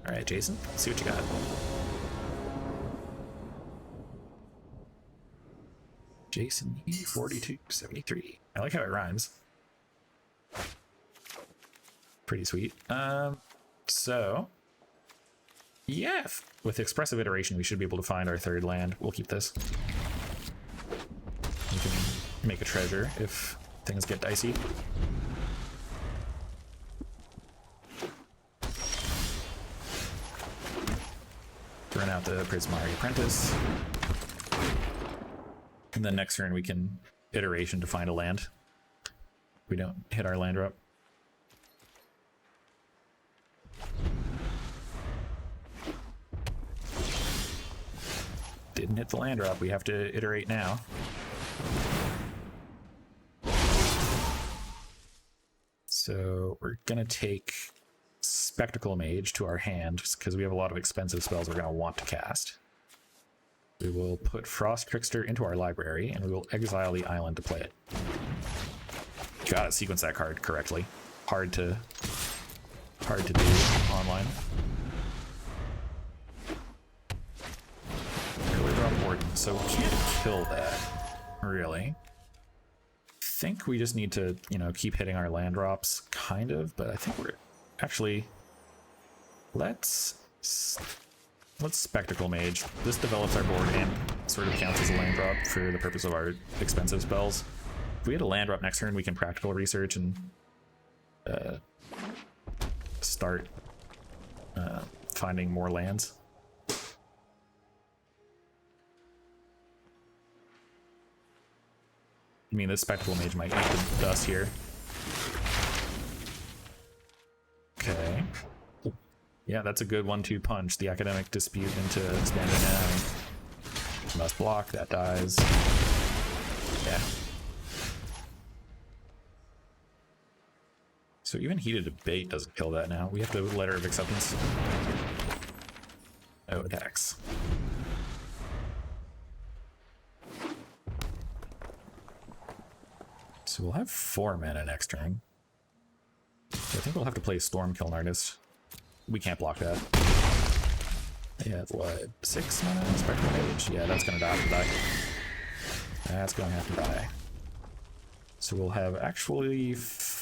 Alright, Jason, let's see what you got. Jason Yee, 4273. I like how it rhymes. Pretty sweet. So... yeah, with Expressive Iteration, we should be able to find our 3rd land. We'll keep this. We can make a treasure if things get dicey. Run out the Prismari Apprentice. And then next turn we can Iteration to find a land. We don't hit our land drop. Didn't hit the land drop. We have to iterate now. So we're gonna take Spectacle Mage to our hand because we have a lot of expensive spells we're gonna want to cast. We will put Frost Trickster into our library and we will exile the island to play it. Gotta sequence that card correctly. Hard to do online. So we can't kill that, really. I think we just need to, keep hitting our land drops, kind of, but I think we're actually... Let's Spectacle Mage. This develops our board and sort of counts as a land drop for the purpose of our expensive spells. If we had a land drop next turn, we can Practical Research and start finding more lands. I mean, this Spectacle Mage might eat the dust here. Okay. Yeah, that's a good 1-2 punch. The Academic Dispute into Expanded Now. Must block, that dies. Yeah. So even Heated Debate doesn't kill that now. We have to Letter of Acceptance. Oh, attacks. So we'll have 4 mana next turn. So I think we'll have to play Stormkiln Artist. We can't block that. Yeah, what? 6 mana? Spectral Mage? Yeah, that's gonna die. That's gonna have to die. So we'll have actually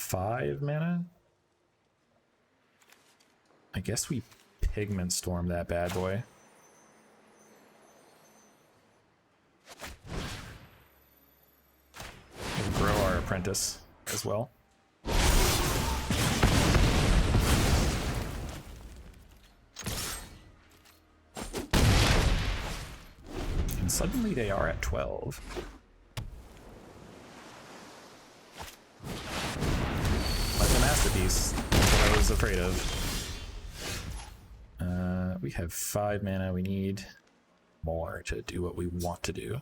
5 mana. I guess we Pigment Storm that bad boy. We'll grow our apprentice as well. And suddenly they are at 12. Like a masterpiece. That's what I was afraid of. We have 5 mana. We need more to do what we want to do.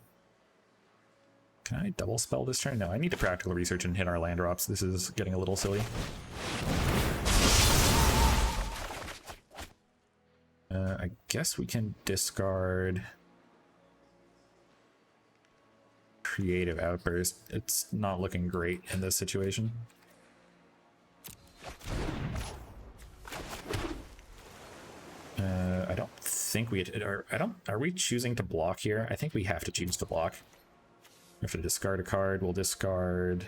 Can I double spell this turn? No, I need to practical research and hit our land drops. This is getting a little silly. I guess we can discard Creative Outburst. It's not looking great in this situation. I don't think we are. Are we choosing to block here? I think we have to choose to block. We have to discard a card. We'll discard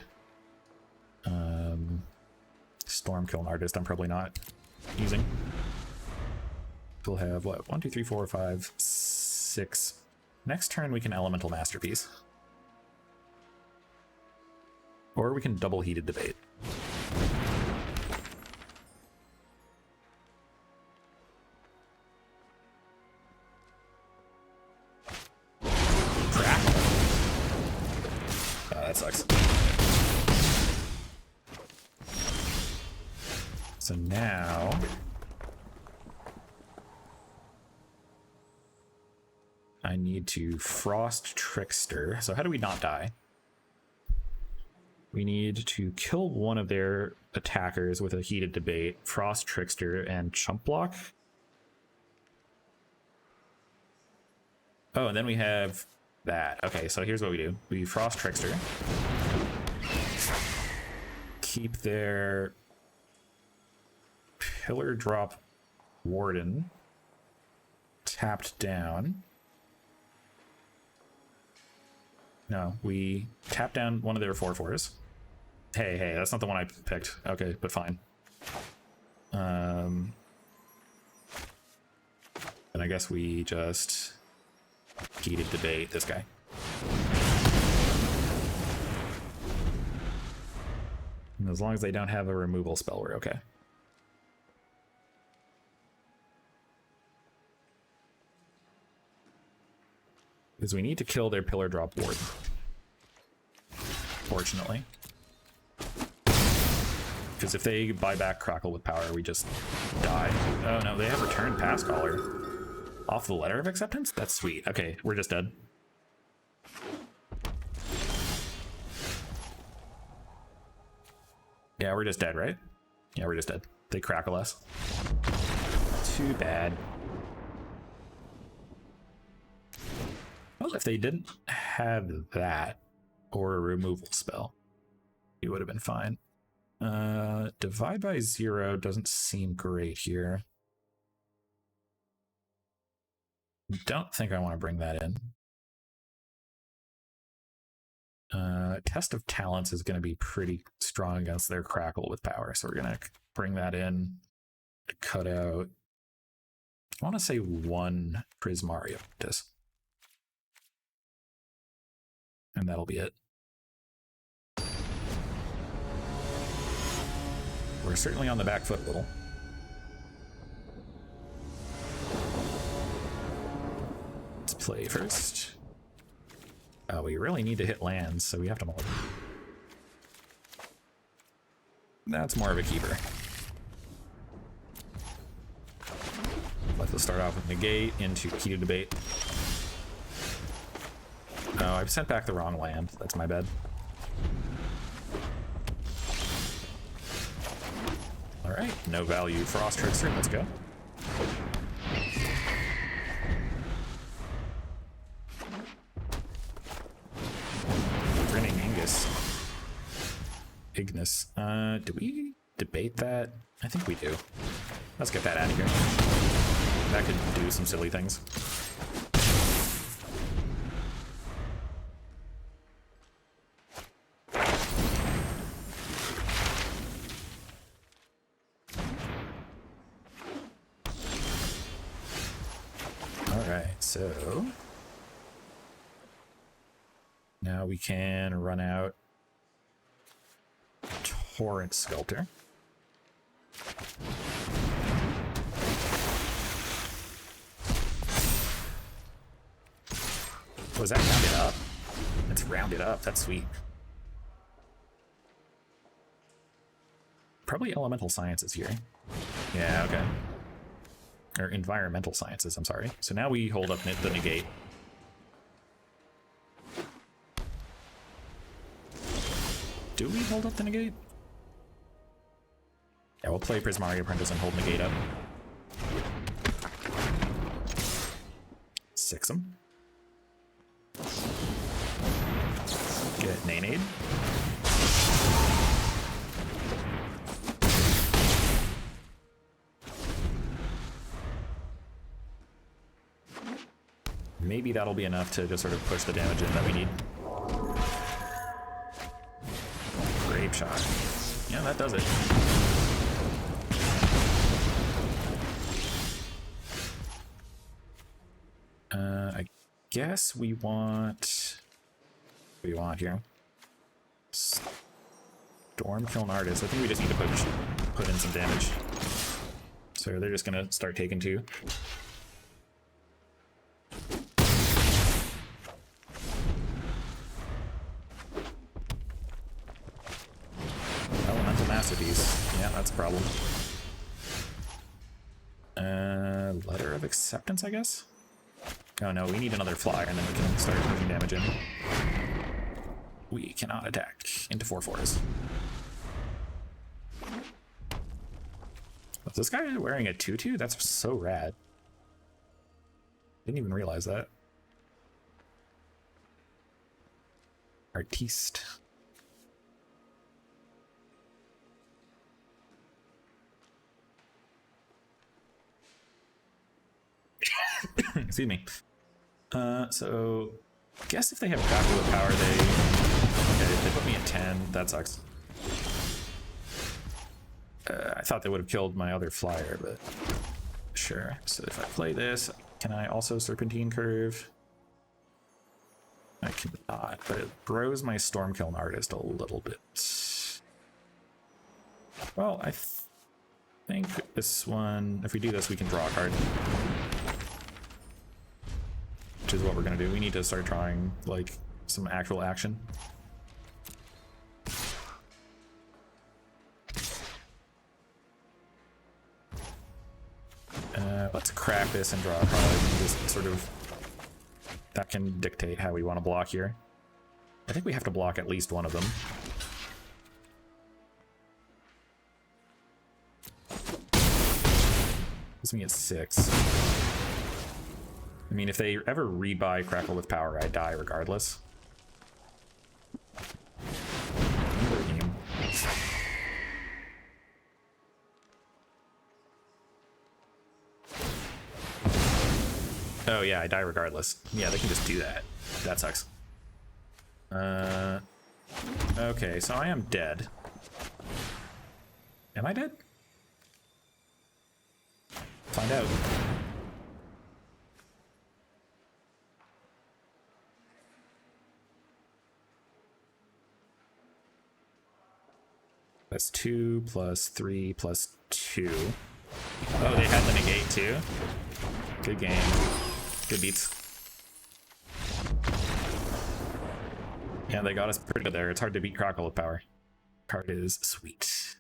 Stormkiln Artist. I'm probably not using. We'll have what? 1, 2, 3, 4, 5, 6. Next turn we can Elemental Masterpiece. Or we can double Heated Debate. That sucks. So now I need to Frost Trickster. So how do we not die? We need to kill one of their attackers with a Heated Debate, Frost Trickster, and Chump Block. Oh, and then we have that. Okay, so here's what we do. We Frost Trickster. Keep their Pillar Drop Warden tapped down. No, we tap down one of their 4/4s. Hey, that's not the one I picked. Okay, but fine. And I guess we just Heated Debate this guy. And as long as they don't have a removal spell, we're okay. Because we need to kill their Pillar Drop Ward. Fortunately. Because if they buy back Crackle with Power, we just die. Oh no, they have Return Pass Caller. Off the Letter of Acceptance? That's sweet. Okay, we're just dead. Yeah, we're just dead, right? Yeah, we're just dead. They Crackle us. Too bad. Well, if they didn't have that or a removal spell, it would have been fine. Divide by 0 doesn't seem great here. Don't think I want to bring that in. Test of Talents is going to be pretty strong against their Crackle with Power, so we're going to bring that in to cut out, I want to say 1 Prismari of this. And that'll be it. We're certainly on the back foot a little. Let's play first. Oh, we really need to hit lands, so we have to mull it. That's more of a keeper. Let's start off with Negate into Heated Debate. Oh, I've sent back the wrong land. That's my bad. Alright, no value. Frost Trickster, let's go. Grinning Ignis. Do we debate that? I think we do. Let's get that out of here. That could do some silly things. So now we can run out Torrent Sculptor. Was that rounded up? It's rounded up. That's sweet. Probably elemental sciences here. Yeah, okay. Or environmental sciences, I'm sorry. So now we hold up the negate. Do we hold up the negate? Yeah, we'll play Prismari Apprentice and hold negate up. 6 'em. Get Nanade. Maybe that'll be enough to just sort of push the damage in that we need. Grape Shot. Yeah, that does it. I guess we want... What do you want here? Stormkiln Artist. I think we just need to put in some damage. So they're just gonna start taking 2. Elemental Masterpiece. Yeah, that's a problem. Letter of Acceptance, I guess? Oh no, we need another flyer and then we can start putting damage in. We cannot attack into 4/4s. Was this guy wearing a tutu? That's so rad. Didn't even realize that. Artiste. Excuse me. So guess if they have grapple with power, they put me at 10. That sucks. I thought they would have killed my other flyer, but sure. So if I play this, can I also Serpentine Curve? I cannot, but it grows my Stormkiln Artist a little bit. Well, I think this one, if we do this, we can draw a card. Which is what we're gonna do. We need to start drawing like some actual action. Let's crack this and draw a card. Just sort of that can dictate how we want to block here. I think we have to block at least one of them. Puts me at 6. I mean, if they ever rebuy Crackle with Power, I die regardless. Oh yeah, I die regardless. Yeah, they can just do that. That sucks. Okay, so I am dead. Am I dead? Find out. That's 2 plus 3 plus 2. Oh, they had the negate too? Good game. Good beats. Yeah, they got us pretty good there. It's hard to beat Crackle with Power. Card is sweet.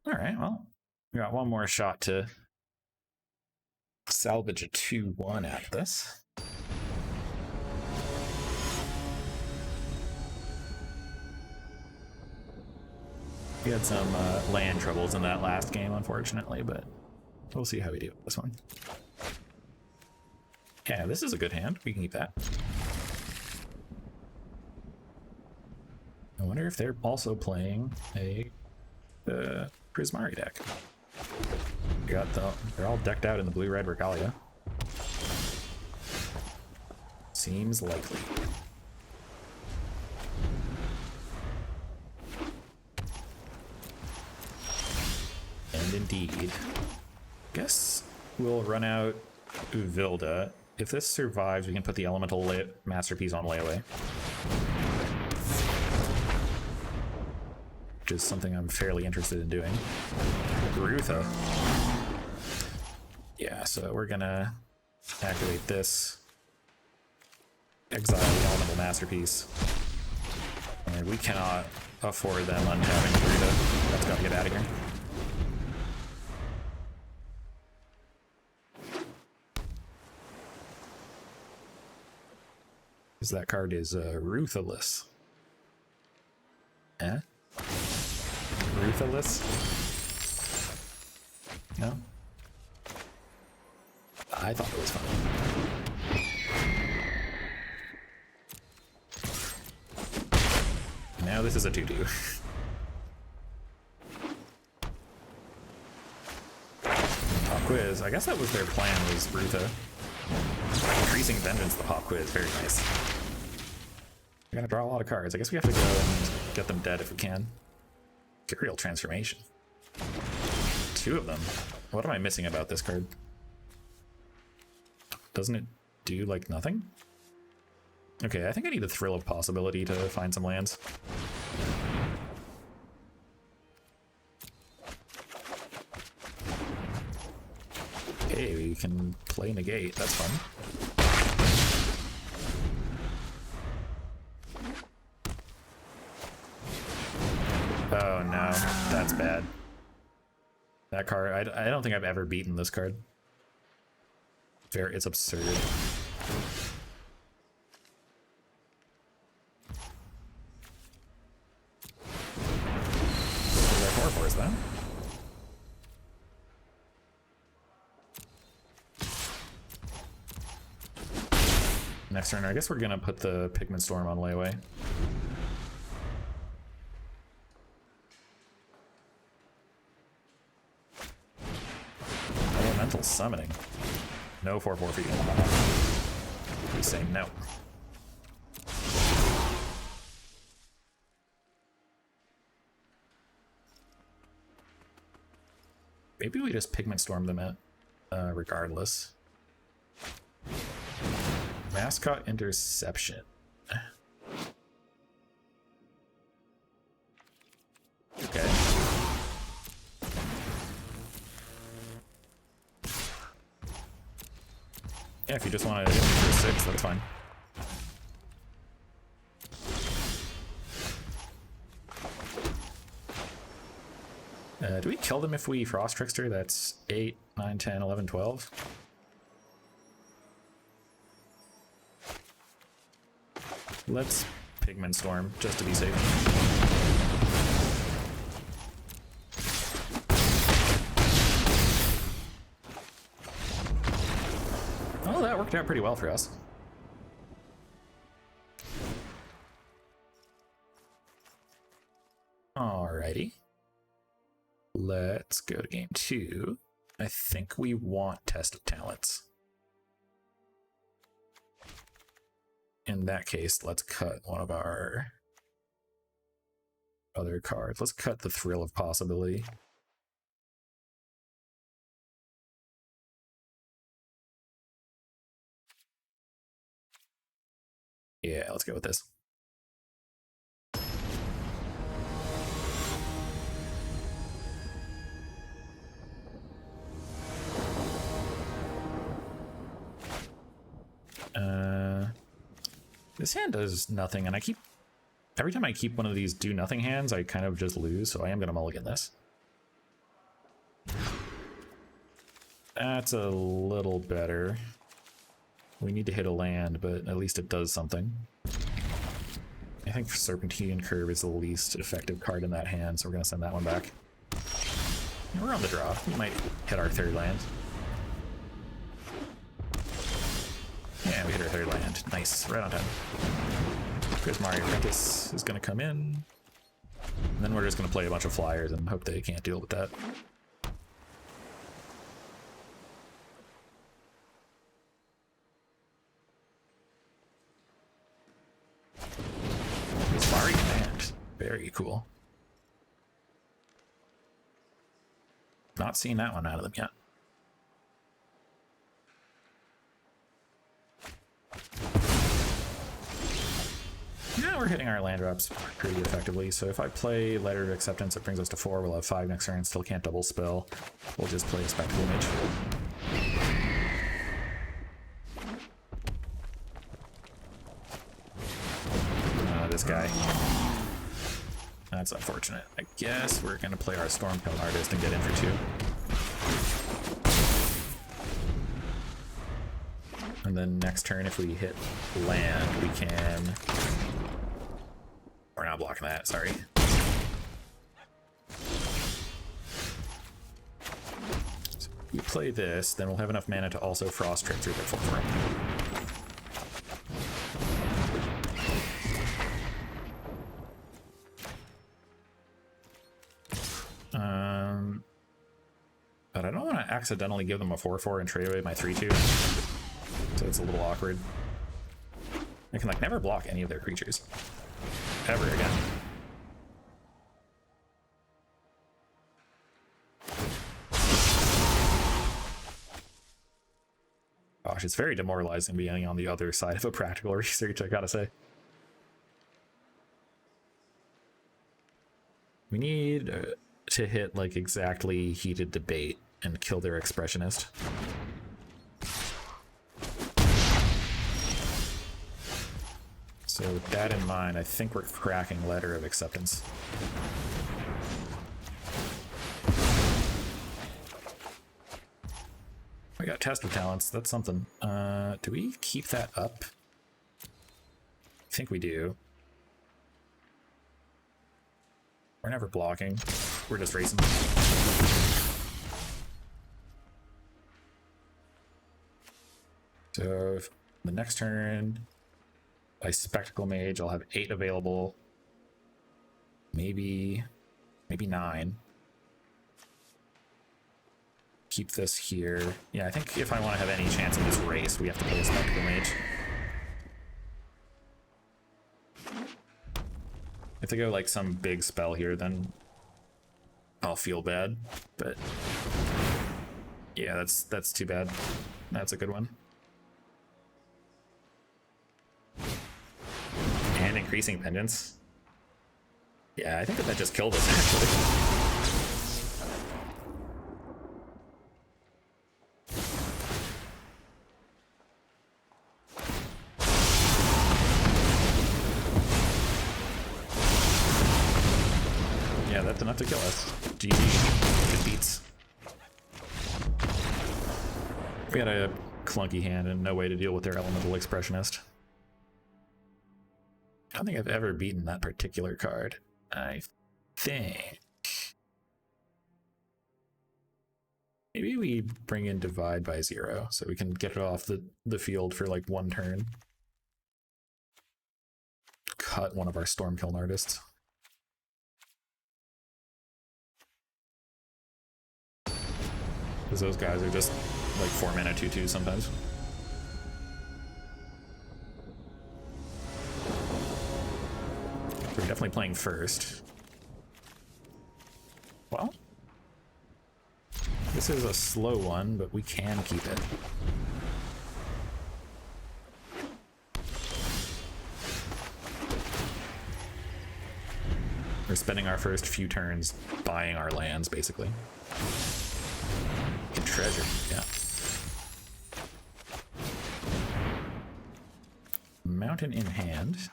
Alright, well, we got one more shot to salvage a 2-1 out of this. We had some land troubles in that last game, unfortunately, but we'll see how we do with this one. Yeah, this is a good hand. We can keep that. I wonder if they're also playing a Prismari deck. They're all decked out in the blue-red Regalia. Seems likely. we'll run out Vilda. If this survives, we can put the Elemental Masterpiece on layaway. Which is something I'm fairly interested in doing. Rutha. Yeah, so we're gonna activate this. Exile the Elemental Masterpiece. And we cannot afford them untapping Rutha. That's gotta get out of here. Because that card is Ruthless. Eh? Ruthless? No? I thought it was fun. Now this is a 2-2. Pop quiz. I guess that was their plan, was Rutha. Increasing Vengeance, the pop quiz. Very nice. We're gonna draw a lot of cards. I guess we have to go and get them dead if we can. Ethereal Transformation. 2 of them. What am I missing about this card? Doesn't it do, like, nothing? Okay, I think I need a Thrill of Possibility to find some lands. Okay, we can play Negate. That's fun. Oh no, that's bad. That card, I don't think I've ever beaten this card. It's absurd. Is there 4/4s then? Next turn, I guess we're gonna put the Pigment Storm on layaway. Elemental Summoning. No 4/4 for you. Please say no. Maybe we just Pigment Storm them at regardless. Mascot Interception. Okay. Yeah, if you just want to hit me for 6, that's fine. Do we kill them if we Frost Trickster? That's 8, 9, 10, 11, 12. Let's Pigment Storm, just to be safe. Oh, that worked out pretty well for us. Alrighty. Let's go to game 2. I think we want Test of Talents. In that case, let's cut one of our other cards. Let's cut the Thrill of Possibility. Yeah, let's go with this. This hand does nothing, and every time I keep one of these do nothing hands, I kind of just lose, so I am gonna mulligan this. That's a little better. We need to hit a land, but at least it does something. I think Serpentine Curve is the least effective card in that hand, so we're gonna send that one back. And we're on the draw. We might hit our 3rd land. Yeah, we hit our 3rd land. Nice, right on time. Prismari Apprentice is gonna come in. And then we're just gonna play a bunch of flyers and hope they can't deal with that. Prismari Command. Very cool. Not seen that one out of them yet. we're hitting our land drops pretty effectively. So if I play Letter of Acceptance, it brings us to 4. We'll have 5 next turn, still can't double spell. We'll just play a Spectacle Mage. This guy. That's unfortunate. I guess we're going to play our Stormkill Artist and get in for 2. And then next turn, if we hit land, we can... We're not blocking that, sorry. So if we play this, then we'll have enough mana to also Frost Trip through the 4/4. But I don't want to accidentally give them a 4/4 and trade away my 3/2. So it's a little awkward. I can like never block any of their creatures. Ever again. Gosh, it's very demoralizing being on the other side of a practical research, I gotta say. We need to hit like exactly Heated Debate and kill their Expressionist. So with that in mind, I think we're cracking Letter of Acceptance. We got Test of Talents, that's something. Do we keep that up? I think we do. We're never blocking, we're just racing. So if the next turn, by Spectacle Mage, I'll have 8 available. Maybe 9. Keep this here. Yeah, I think if I want to have any chance in this race, we have to play a Spectacle Mage. If they go like some big spell here, then I'll feel bad. But yeah, that's too bad. That's a good one. And increasing pendants. Yeah, I think that just killed us actually. Yeah, that's enough to kill us. GG. Good beats. We had a clunky hand and no way to deal with their Elemental Expressionist. I don't think I've ever beaten that particular card. I think maybe we bring in Divide by 0 so we can get it off the field for like 1 turn. Cut one of our Stormkill Artists. Because those guys are just like 4 mana 2/2 sometimes. We're definitely playing first. Well, this is a slow one, but we can keep it. We're spending our first few turns buying our lands, basically. Get treasure, yeah. Mountain in hand.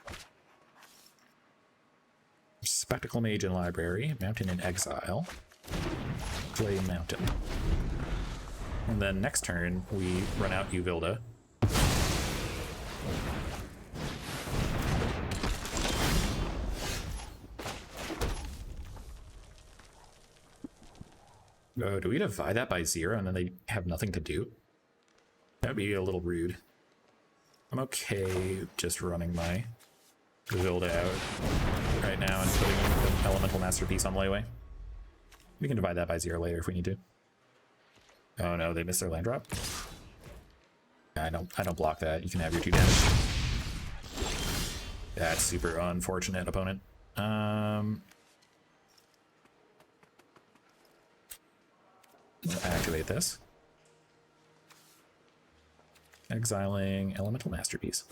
Spectacle Mage in Library, Mountain in Exile, play Mountain. And then next turn, we run out Uvilda. Oh, do we divide that by 0 and then they have nothing to do? That would be a little rude. I'm okay just running my Uvilda out right now and putting the Elemental Masterpiece on Layway. We can divide that by 0 later if we need to. Oh no, they missed their land drop. I don't block that. You can have your 2 damage. That's super unfortunate, opponent. We'll activate this. Exiling Elemental Masterpiece.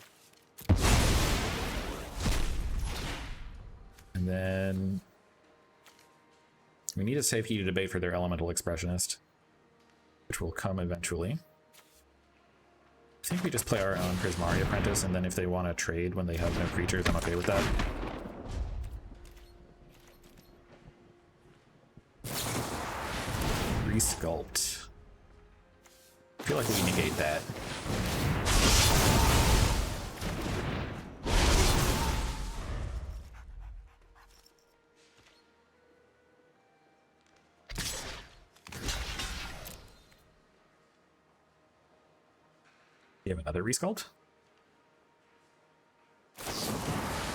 And then we need a safe heated debate for their elemental expressionist, which will come eventually. I think we just play our own Prismari apprentice, and then if they want to trade when they have no creatures, I'm okay with that. Resculpt. I feel like we negate that. You have another resculpt?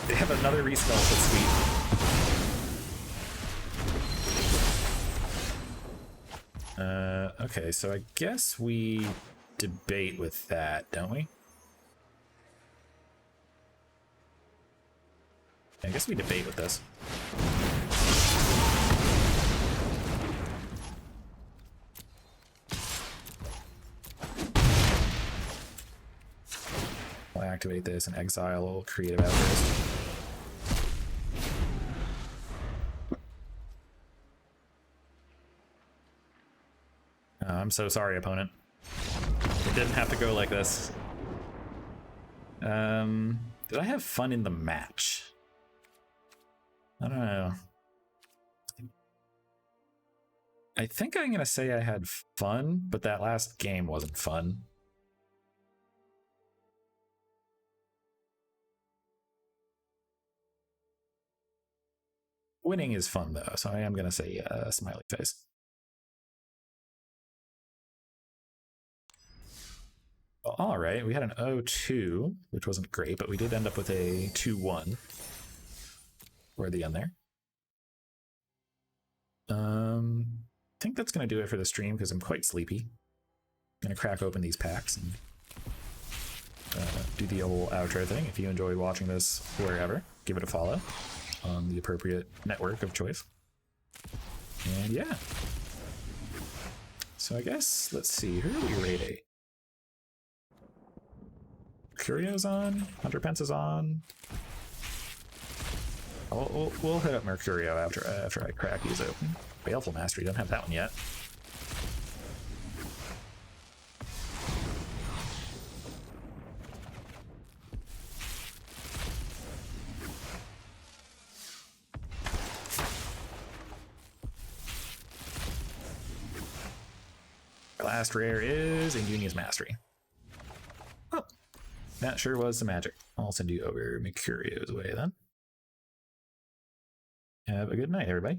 They have another resculpt, that's sweet. Okay, so I guess we debate with that, don't we? I guess we debate with this. I'll activate this and exile creative outburst. I'm so sorry, opponent. It didn't have to go like this. Did I have fun in the match? I don't know. I think I'm gonna say I had fun, but that last game wasn't fun. Winning is fun though, so I am gonna say smiley face. All right, we had an 0-2, which wasn't great, but we did end up with a 2-1 toward the end there. I think that's going to do it for the stream because I'm quite sleepy. I'm going to crack open these packs and do the old outro thing. If you enjoyed watching this wherever, give it a follow on the appropriate network of choice. And yeah. So I guess, let's see, who are we rating? Mercurio's on, Hunter Pence is on. We'll hit up Mercurio after I crack these open. Baleful Mastery, don't have that one yet. Our last rare is Ingenious Mastery. Oh, that sure was some magic. I'll send you over Mercurio's way then. Have a good night, everybody.